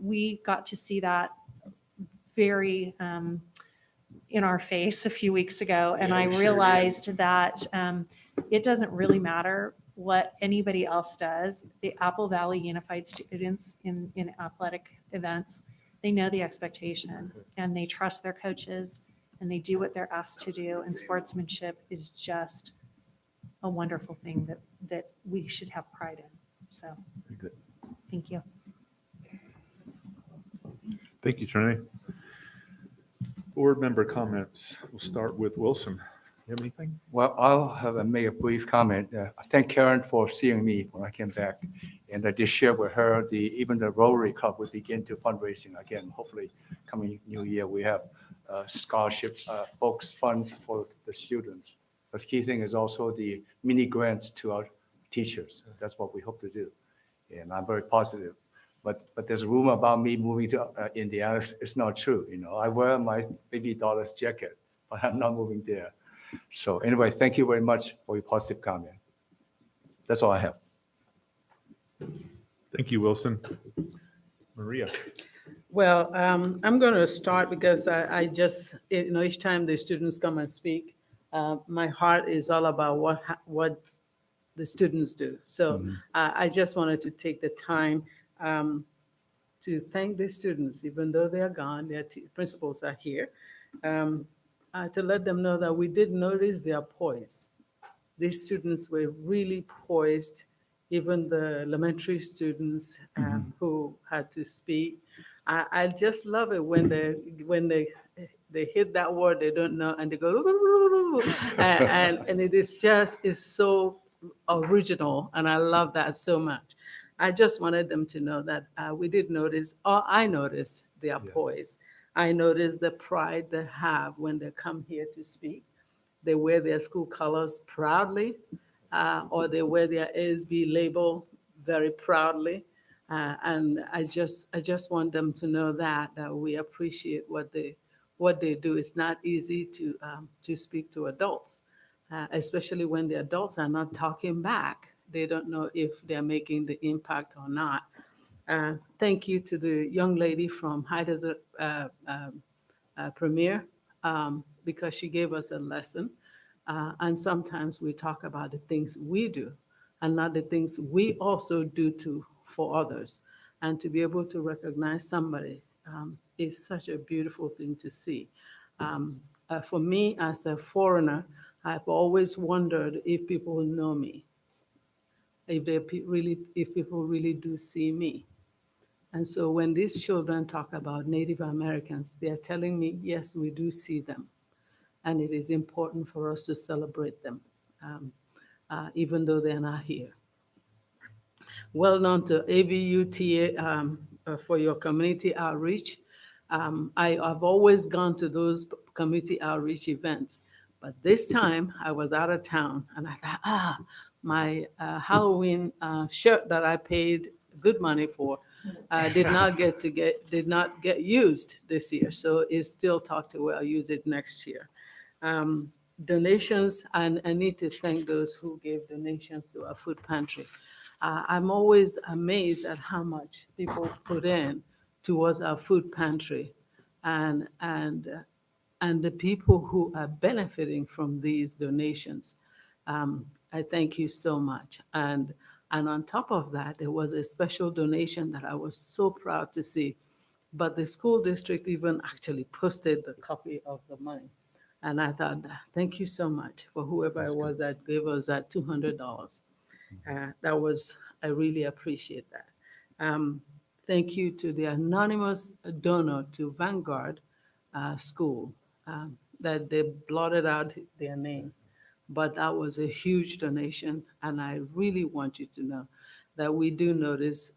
We got to see that very in our face a few weeks ago, and I realized that it doesn't really matter what anybody else does. The Apple Valley Unified students in athletic events they know the expectation and they trust their coaches and they do what they're asked to do. And sportsmanship is just a wonderful thing that we should have pride in. So, Very good. thank you. Thank you, Trinae. Board member comments. We'll start with Wilson. You have anything? Well, I'll have make a brief comment. Thank Karen for seeing me when I came back. And I did share with her even the Rotary Club will begin to fundraising again. Hopefully, coming new year, we have scholarship folks funds for the students. But the key thing is also the mini grants to our teachers. That's what we hope to do. And I'm very positive. But there's a rumor about me moving to Indiana. It's not true. I wear my baby daughter's jacket, but I'm not moving there. So anyway, thank you very much for your positive comment. That's all I have. Thank you, Wilson. Maria. Well, I'm going to start because I just, each time the students come and speak, my heart is all about what the students do. So I just wanted to take the time to thank the students, even though they are gone, their principals are here, to let them know that we did notice their poise. These students were really poised, even the elementary students who had to speak. I just love it when they hit that word they don't know and they go and it is so original, and I love that so much. I just wanted them to know that we did notice, or I noticed their poise. I noticed the pride they have when they come here to speak. They wear their school colors proudly, or they wear their ASB label very proudly. And I just want them to know that we appreciate what they do. It's not easy to speak to adults, especially when the adults are not talking back. They don't know if they're making the impact or not. Thank you to the young lady from High Desert Premier, because she gave us a lesson. And sometimes we talk about the things we do and not the things we also do for others. And to be able to recognize somebody is such a beautiful thing to see. For me, as a foreigner, I've always wondered if people know me, if people really do see me. And so when these children talk about Native Americans, they're telling me, yes, we do see them. And it is important for us to celebrate them, even though they're not here. Well known to AVUTA for your community outreach. I've always gone to those community outreach events, but this time I was out of town and I thought, my Halloween shirt that I paid good money for did not get used this year. So it's still talked to, I'll use it next year. Donations, and I need to thank those who gave donations to our food pantry. I'm always amazed at how much people put in towards our food pantry, and the people who are benefiting from these donations. I thank you so much. And on top of that, there was a special donation that I was so proud to see. But the school district even actually posted the copy of the money. And I thought, thank you so much for whoever it was that gave us that $200. I really appreciate that. Thank you to the anonymous donor to Vanguard School that they blotted out their name. But that was a huge donation, and I really want you to know that we do notice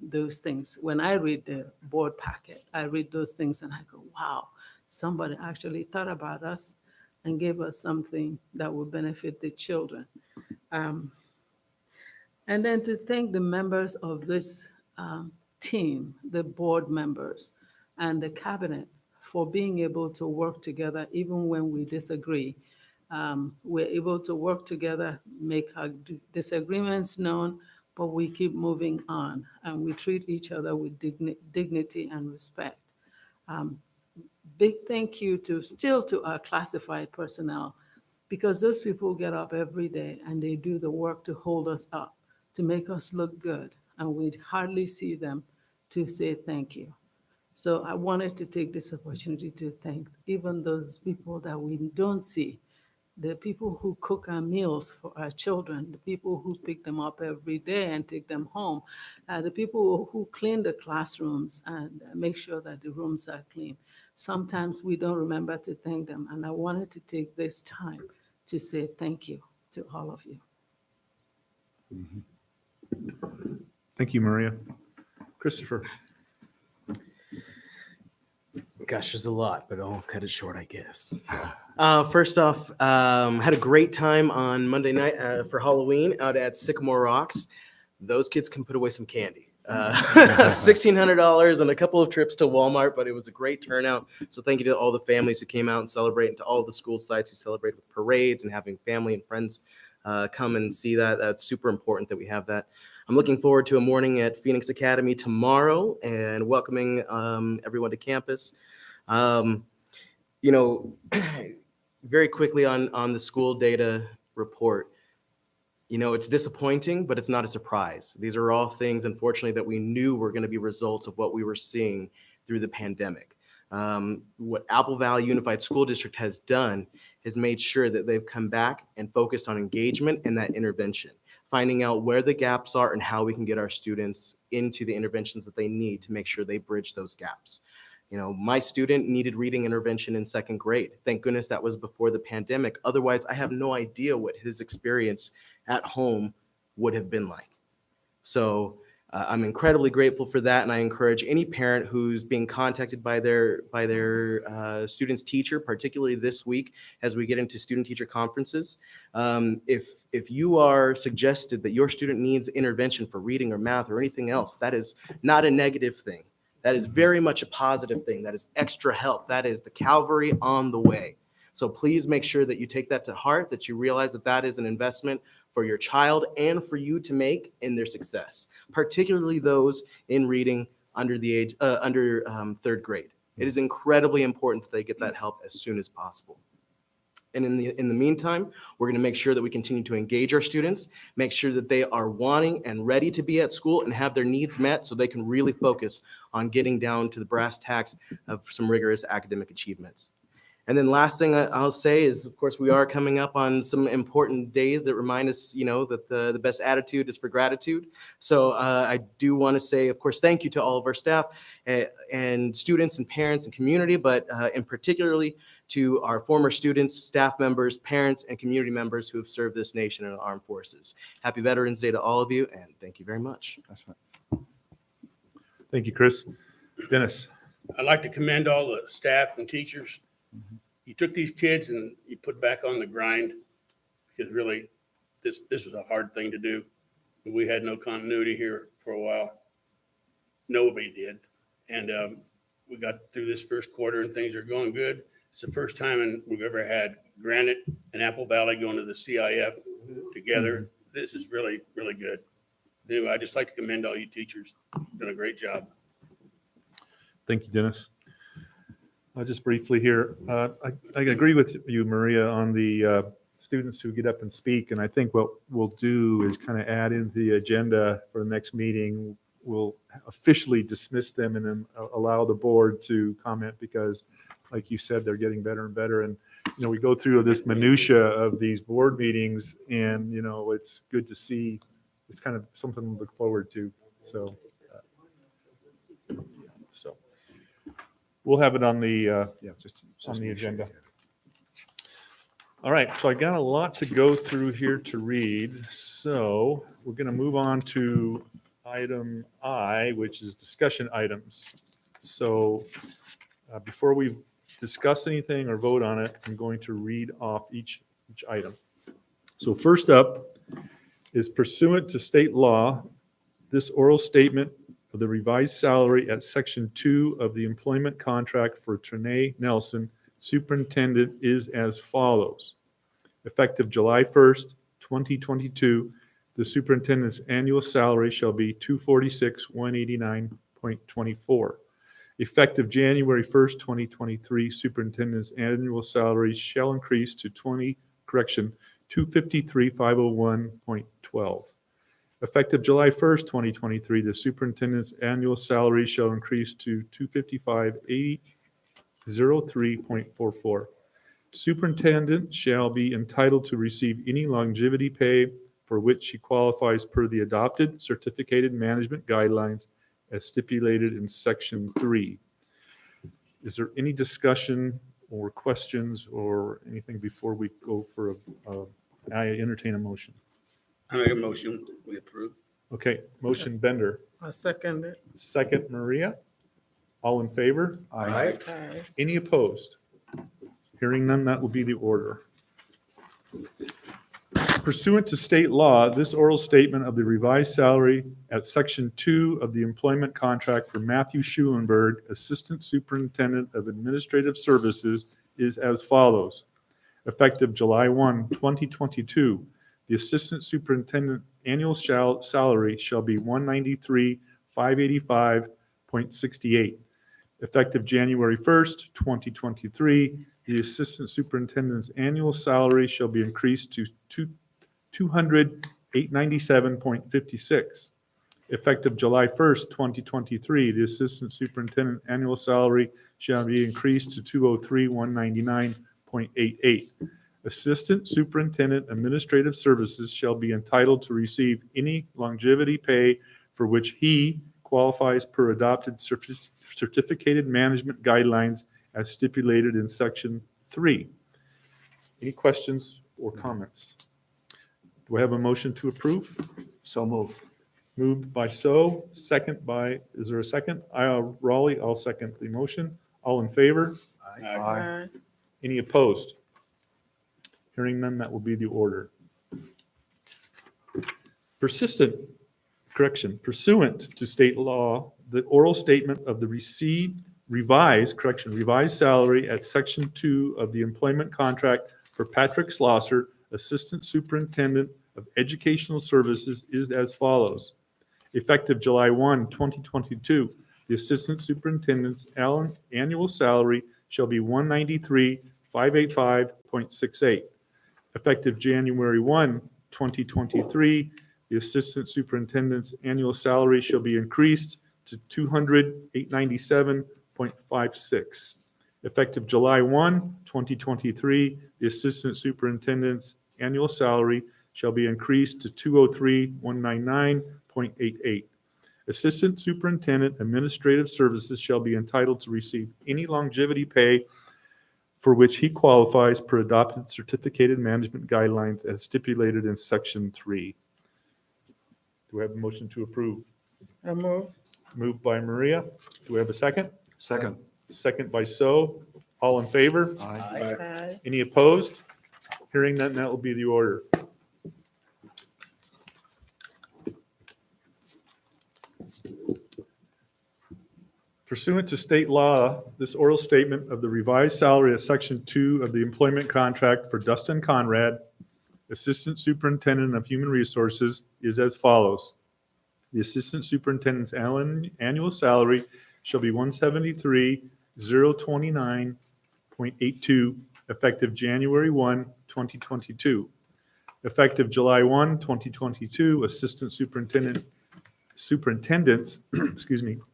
those things. When I read the board packet, I read those things and I go, wow, somebody actually thought about us and gave us something that will benefit the children. And then to thank the members of this team, the board members and the cabinet for being able to work together even when we disagree. We're able to work together, make our disagreements known, but we keep moving on and we treat each other with dignity and respect. Big thank you to our classified personnel, because those people get up every day and they do the work to hold us up, to make us look good, and we hardly see them to say thank you. So I wanted to take this opportunity to thank even those people that we don't see, the people who cook our meals for our children, the people who pick them up every day and take them home, the people who clean the classrooms and make sure that the rooms are clean. Sometimes we don't remember to thank them, and I wanted to take this time to say thank you to all of you. Thank you, Maria. Christopher. Gosh, there's a lot, but I'll cut it short, I guess. First off, had a great time on Monday night for Halloween out at Sycamore Rocks. Those kids can put away some candy. $1,600 and a couple of trips to Walmart, but it was a great turnout. So thank you to all the families who came out and celebrate, and to all the school sites who celebrate with parades and having family and friends come and see that. That's super important that we have that. I'm looking forward to a morning at Phoenix Academy tomorrow and welcoming everyone to campus. Very quickly on the school data report, it's disappointing, but it's not a surprise. These are all things, unfortunately, that we knew were going to be results of what we were seeing through the pandemic. What Apple Valley Unified School District has done has made sure that they've come back and focused on engagement and that intervention, finding out where the gaps are and how we can get our students into the interventions that they need to make sure they bridge those gaps. My student needed reading intervention in second grade. Thank goodness that was before the pandemic. Otherwise, I have no idea what his experience at home would have been like. So I'm incredibly grateful for that, and I encourage any parent who's being contacted by their student's teacher, particularly this week as we get into student-teacher conferences. If you are suggested that your student needs intervention for reading or math or anything else, that is not a negative thing. That is very much a positive thing. That is extra help. That is the Calvary on the way. So please make sure that you take that to heart, that you realize that that is an investment for your child and for you to make in their success, particularly those in reading under third grade. It is incredibly important that they get that help as soon as possible. And in the meantime, we're going to make sure that we continue to engage our students, make sure that they are wanting and ready to be at school and have their needs met so they can really focus on getting down to the brass tacks of some rigorous academic achievements. And then last thing I'll say is, of course, we are coming up on some important days that remind us, that the best attitude is for gratitude. So I do want to say, of course, thank you to all of our staff and students and parents and community, but in particularly to our former students, staff members, parents, and community members who have served this nation in the armed forces. Happy Veterans Day to all of you, and thank you very much. Thank you, Chris. Dennis. I'd like to commend all the staff and teachers. You took these kids and you put back on the grind, because really this was a hard thing to do. We had no continuity here for a while. Nobody did. And we got through this first quarter and things are going good. It's the first time we've ever had Granite and Apple Valley going to the CIF together. This is really, really good. Anyway, I'd just like to commend all you teachers. You've done a great job. Thank you, Dennis. Just briefly here, I agree with you, Maria, on the students who get up and speak. And I think what we'll do is kind of add into the agenda for the next meeting. We'll officially dismiss them and then allow the board to comment, because like you said, they're getting better and better. And, we go through this minutia of these board meetings, and, it's good to see. It's kind of something to look forward to. So we'll have it on the agenda. All right, so I got a lot to go through here to read. So we're going to move on to item I, which is discussion items. So before we discuss anything or vote on it, I'm going to read off each item. So first up is, pursuant to state law, this oral statement of the revised salary at Section 2 of the employment contract for Trinae Nelson, superintendent, is as follows. Effective July 1st, 2022, the superintendent's annual salary shall be $246,189.24. Effective January 1st, 2023, superintendent's annual salary shall increase to $253,501.12. Effective July 1st, 2023, the superintendent's annual salary shall increase to $255,803.44. Superintendent shall be entitled to receive any longevity pay for which he qualifies per the adopted certificated management guidelines as stipulated in Section 3. Is there any discussion or questions or anything before we go for I entertain a motion? I make a motion, we approve. Okay, motion Bender, I second it. second Maria. All in favor? Aye. Aye. Any opposed? Hearing none, that will be the order. Pursuant to state law, this oral statement of the revised salary at Section 2 of the employment contract for Matthew Schulenberg, Assistant Superintendent of Administrative Services, is as follows. Effective July 1, 2022, the Assistant Superintendent annual salary shall be $193,585.68. Effective January 1st, 2023, the Assistant Superintendent's annual salary shall be increased to $200,897.56. Effective July 1st, 2023, the Assistant Superintendent annual salary shall be increased to $203,199.88. Assistant Superintendent Administrative Services shall be entitled to receive any longevity pay for which he qualifies per adopted certificated management guidelines as stipulated in Section 3. Any questions or comments? Do I have a motion to approve? So move. Moved by second by, is there a second? Raleigh, I'll second the motion. All in favor? Aye. Any opposed? Hearing none, that will be the order. Pursuant to state law, the oral statement of the revised salary at Section 2 of the employment contract for Patrick Schlosser, Assistant Superintendent of Educational Services, is as follows. Effective July 1, 2022, the Assistant Superintendent's annual salary shall be $193,585.68. Effective January 1, 2023, the Assistant Superintendent's annual salary shall be increased to $200,897.56. Effective July 1, 2023, the Assistant Superintendent's annual salary shall be increased to $203,199.88. Assistant Superintendent Administrative Services shall be entitled to receive any longevity pay for which he qualifies per adopted certificated management guidelines as stipulated in Section 3. Do we have a motion to approve? I move. Moved by Maria. Do we have a second? Second. Second by All in favor? Aye. Aye. Any opposed? Hearing none, that will be the order. Pursuant to state law, this oral statement of the revised salary of Section 2 of the employment contract for Dustin Conrad, Assistant Superintendent of Human Resources, is as follows. The Assistant Superintendent's annual salary shall be $173,029.82 effective January 1, 2022. Effective July 1, 2022, Assistant Superintendent's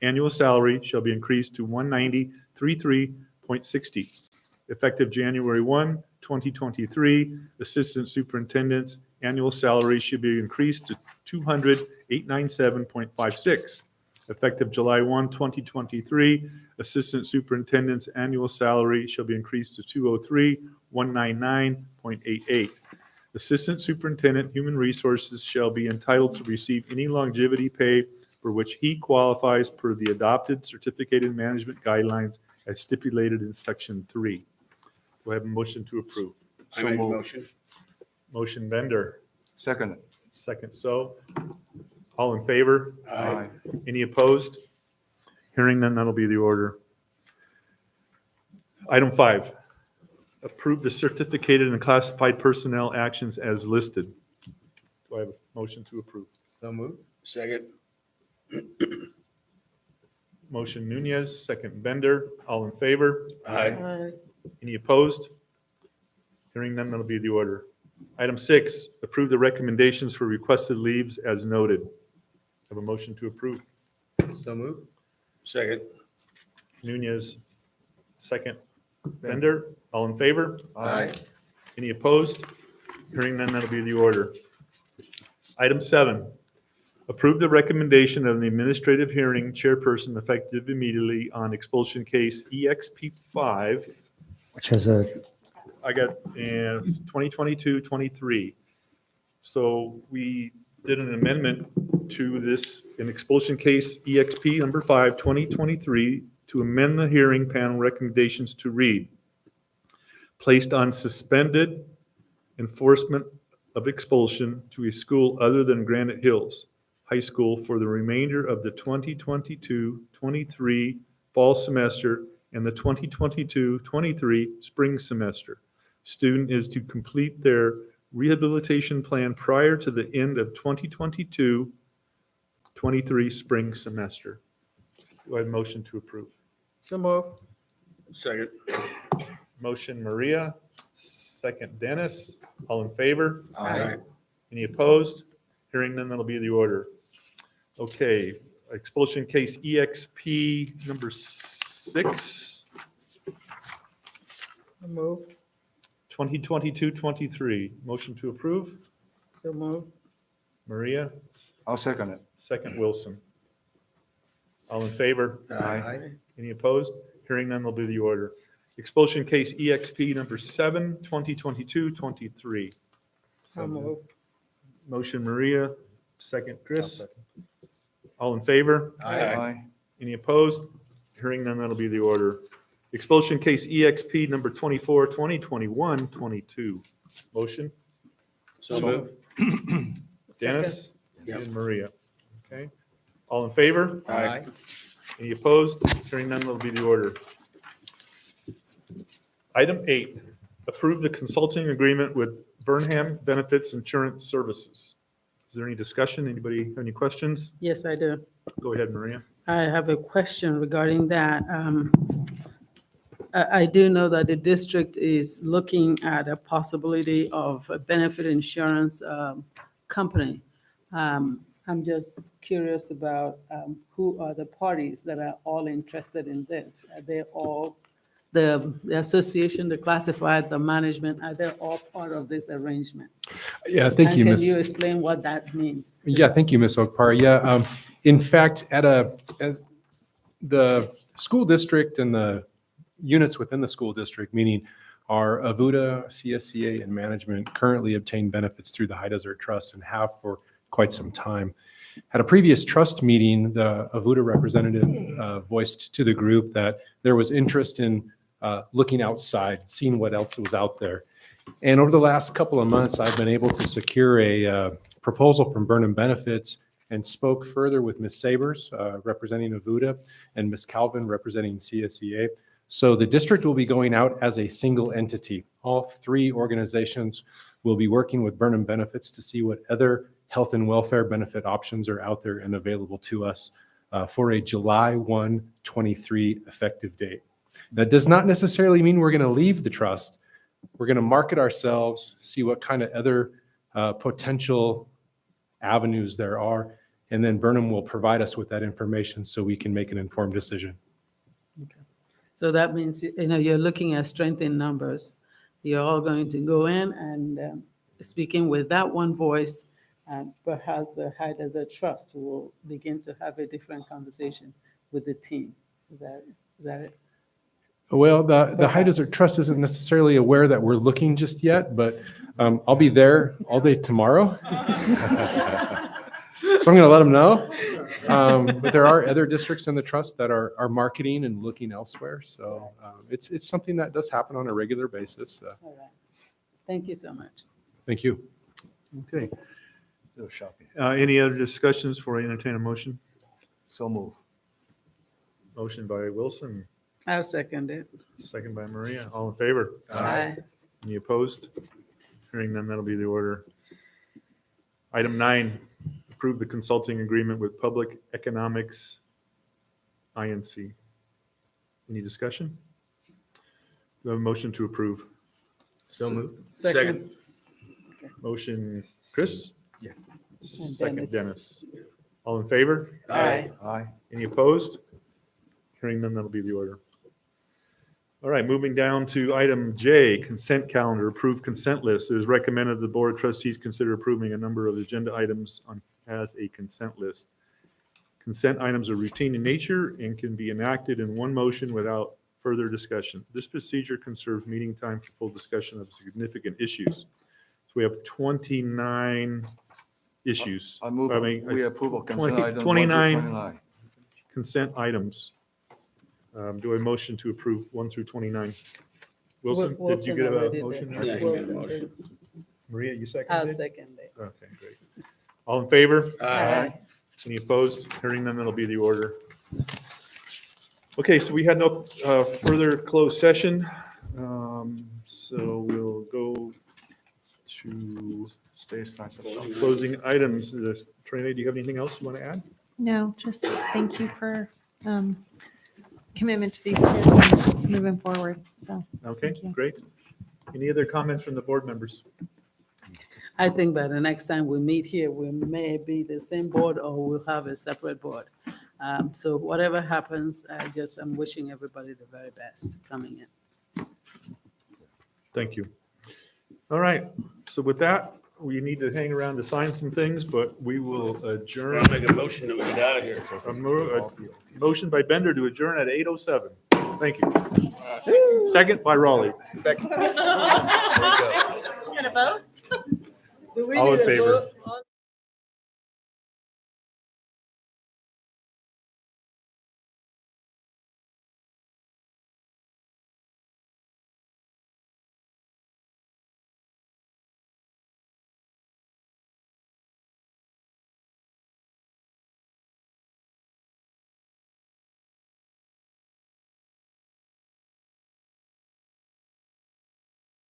annual salary shall be increased to $190,330.60. Effective January 1, 2023, Assistant Superintendent's annual salary should be increased to $200,897.56. Effective July 1, 2023, Assistant Superintendent's annual salary shall be increased to $203,199.88. Assistant Superintendent Human Resources shall be entitled to receive any longevity pay for which he qualifies per the adopted certificated management guidelines as stipulated in Section 3. Do I have a motion to approve? I make a motion. Motion Bender, Second. second All in favor? Aye. Any opposed? Hearing none, that'll be the order. Item 5, approve the certificated and classified personnel actions as listed. Do I have a motion to approve? So moved. Second. Motion Nunez, second Bender. All in favor? Aye. Aye. Any opposed? Hearing none, that'll be the order. Item 6, approve the recommendations for requested leaves as noted. Have a motion to approve. So move. Second. Nunez, second. Bender, all in favor? Aye. Any opposed? Hearing none, that'll be the order. Item 7, approve the recommendation of the administrative hearing chairperson effective immediately on expulsion case EXP 5. Which has a, I got 2022-23. So we did an amendment to this in expulsion case EXP number 5, 2023, to amend the hearing panel recommendations to read, placed on suspended enforcement of expulsion to a school other than Granite Hills High School for the remainder of the 2022-23 fall semester and the 2022-23 spring semester. Student is to complete their rehabilitation plan prior to the end of 2022-23 spring semester. Do I have a motion to approve? So move. Second. Motion Maria, second Dennis. All in favor? Aye. Any opposed? Hearing none, that'll be the order. Okay, expulsion case EXP number 6, So move. 2022-23. Motion to approve. So move. Maria, I'll second it. second Wilson. All in favor? Aye. Any opposed? Hearing none, will be the order. Expulsion case EXP number 7, 2022-23. So move. Motion Maria, second Chris. All in favor? Aye. Any opposed? Hearing none, that'll be the order. Expulsion case EXP number 24, 2021-22. Motion? So move. Dennis Yep. and Maria. Okay. All in favor? Aye. Any opposed? Hearing none, that'll be the order. Item 8, approve the consulting agreement with Burnham Benefits Insurance Services. Is there any discussion? Anybody have any questions? Yes, I do. Go ahead, Maria. I have a question regarding that. I do know that the district is looking at a possibility of a benefit insurance company. I'm just curious about who are the parties that are all interested in this? Are they all, the association, the classified, the management, are they all part of this arrangement? Yeah, thank And you, can Ms. you explain what that means? Yeah, thank you, Ms. Okpara. Yeah, in fact, at the school district and the units within the school district, meaning our AVUDA, CSCA, and management currently obtain benefits through the High Desert Trust and have for quite some time. At a previous trust meeting, the AVUDA representative voiced to the group that there was interest in looking outside, seeing what else was out there. And over the last couple of months, I've been able to secure a proposal from Burnham Benefits and spoke further with Ms. Sabers, representing AVUDA, and Ms. Calvin, representing CSEA. So the district will be going out as a single entity. All three organizations will be working with Burnham Benefits to see what other health and welfare benefit options are out there and available to us for a July 1, 23 effective date. That does not necessarily mean we're going to leave the trust. We're going to market ourselves, see what kind of other potential avenues there are, and then Burnham will provide us with that information so we can make an informed decision. So that means, you're looking at strength in numbers. You're all going to go in and speaking with that one voice, perhaps the High Desert Trust will begin to have a different conversation with the team. Is that it? Well, the High Perhaps. Desert Trust isn't necessarily aware that we're looking just yet, but I'll be there all day tomorrow. So I'm going to let them know. But there are other districts in the trust that are marketing and looking elsewhere. So it's something that does happen on a regular basis. All right. Thank you so much. Thank you. Okay. Little shopping. Any other discussions before I entertain a motion? So move. Motion by Wilson, I'll second it. second by Maria. All in favor? Aye. Any opposed? Hearing none, that'll be the order. Item 9, approve the consulting agreement with Public Economics INC. Any discussion? Do I have a motion to approve? So moved. Second. Motion, Chris? Yes. Second, Dennis. Dennis. All in favor? Aye. Aye. Any opposed? Hearing none, that'll be the order. All right, moving down to item J, consent calendar, approved consent list. It is recommended the Board of Trustees consider approving a number of agenda items as a consent list. Consent items are routine in nature and can be enacted in one motion without further discussion. This procedure conserves meeting time for full discussion of significant issues. So we have 29 issues. I move, we approve of consent 20 item 1 through 29 29. consent items. Do I motion to approve 1 through 29? Wilson, did you get a already motion? did. Yeah, he made a motion. Maria, you I'll seconded? second it. Okay, great. All in favor? Aye. Any opposed? Hearing none, that'll be the order. Okay, so we had no further closed session. So we'll go to closing items. Trina, do you have anything else you want to add? No, just thank you for commitment to these kids and moving forward. So, Okay, Thank you. great. Any other comments from the board members? I think by the next time we meet here, we may be the same board or we'll have a separate board. So whatever happens, I'm wishing everybody the very best coming in. Thank you. All right, so with that, we need to hang around to sign some things, but we will adjourn. I'll make a motion that we get out of here. A motion by Bender to adjourn at 8:07. Thank you. Second by Raleigh. Second. There you go. Gonna vote? Do we All in need a favor? vote on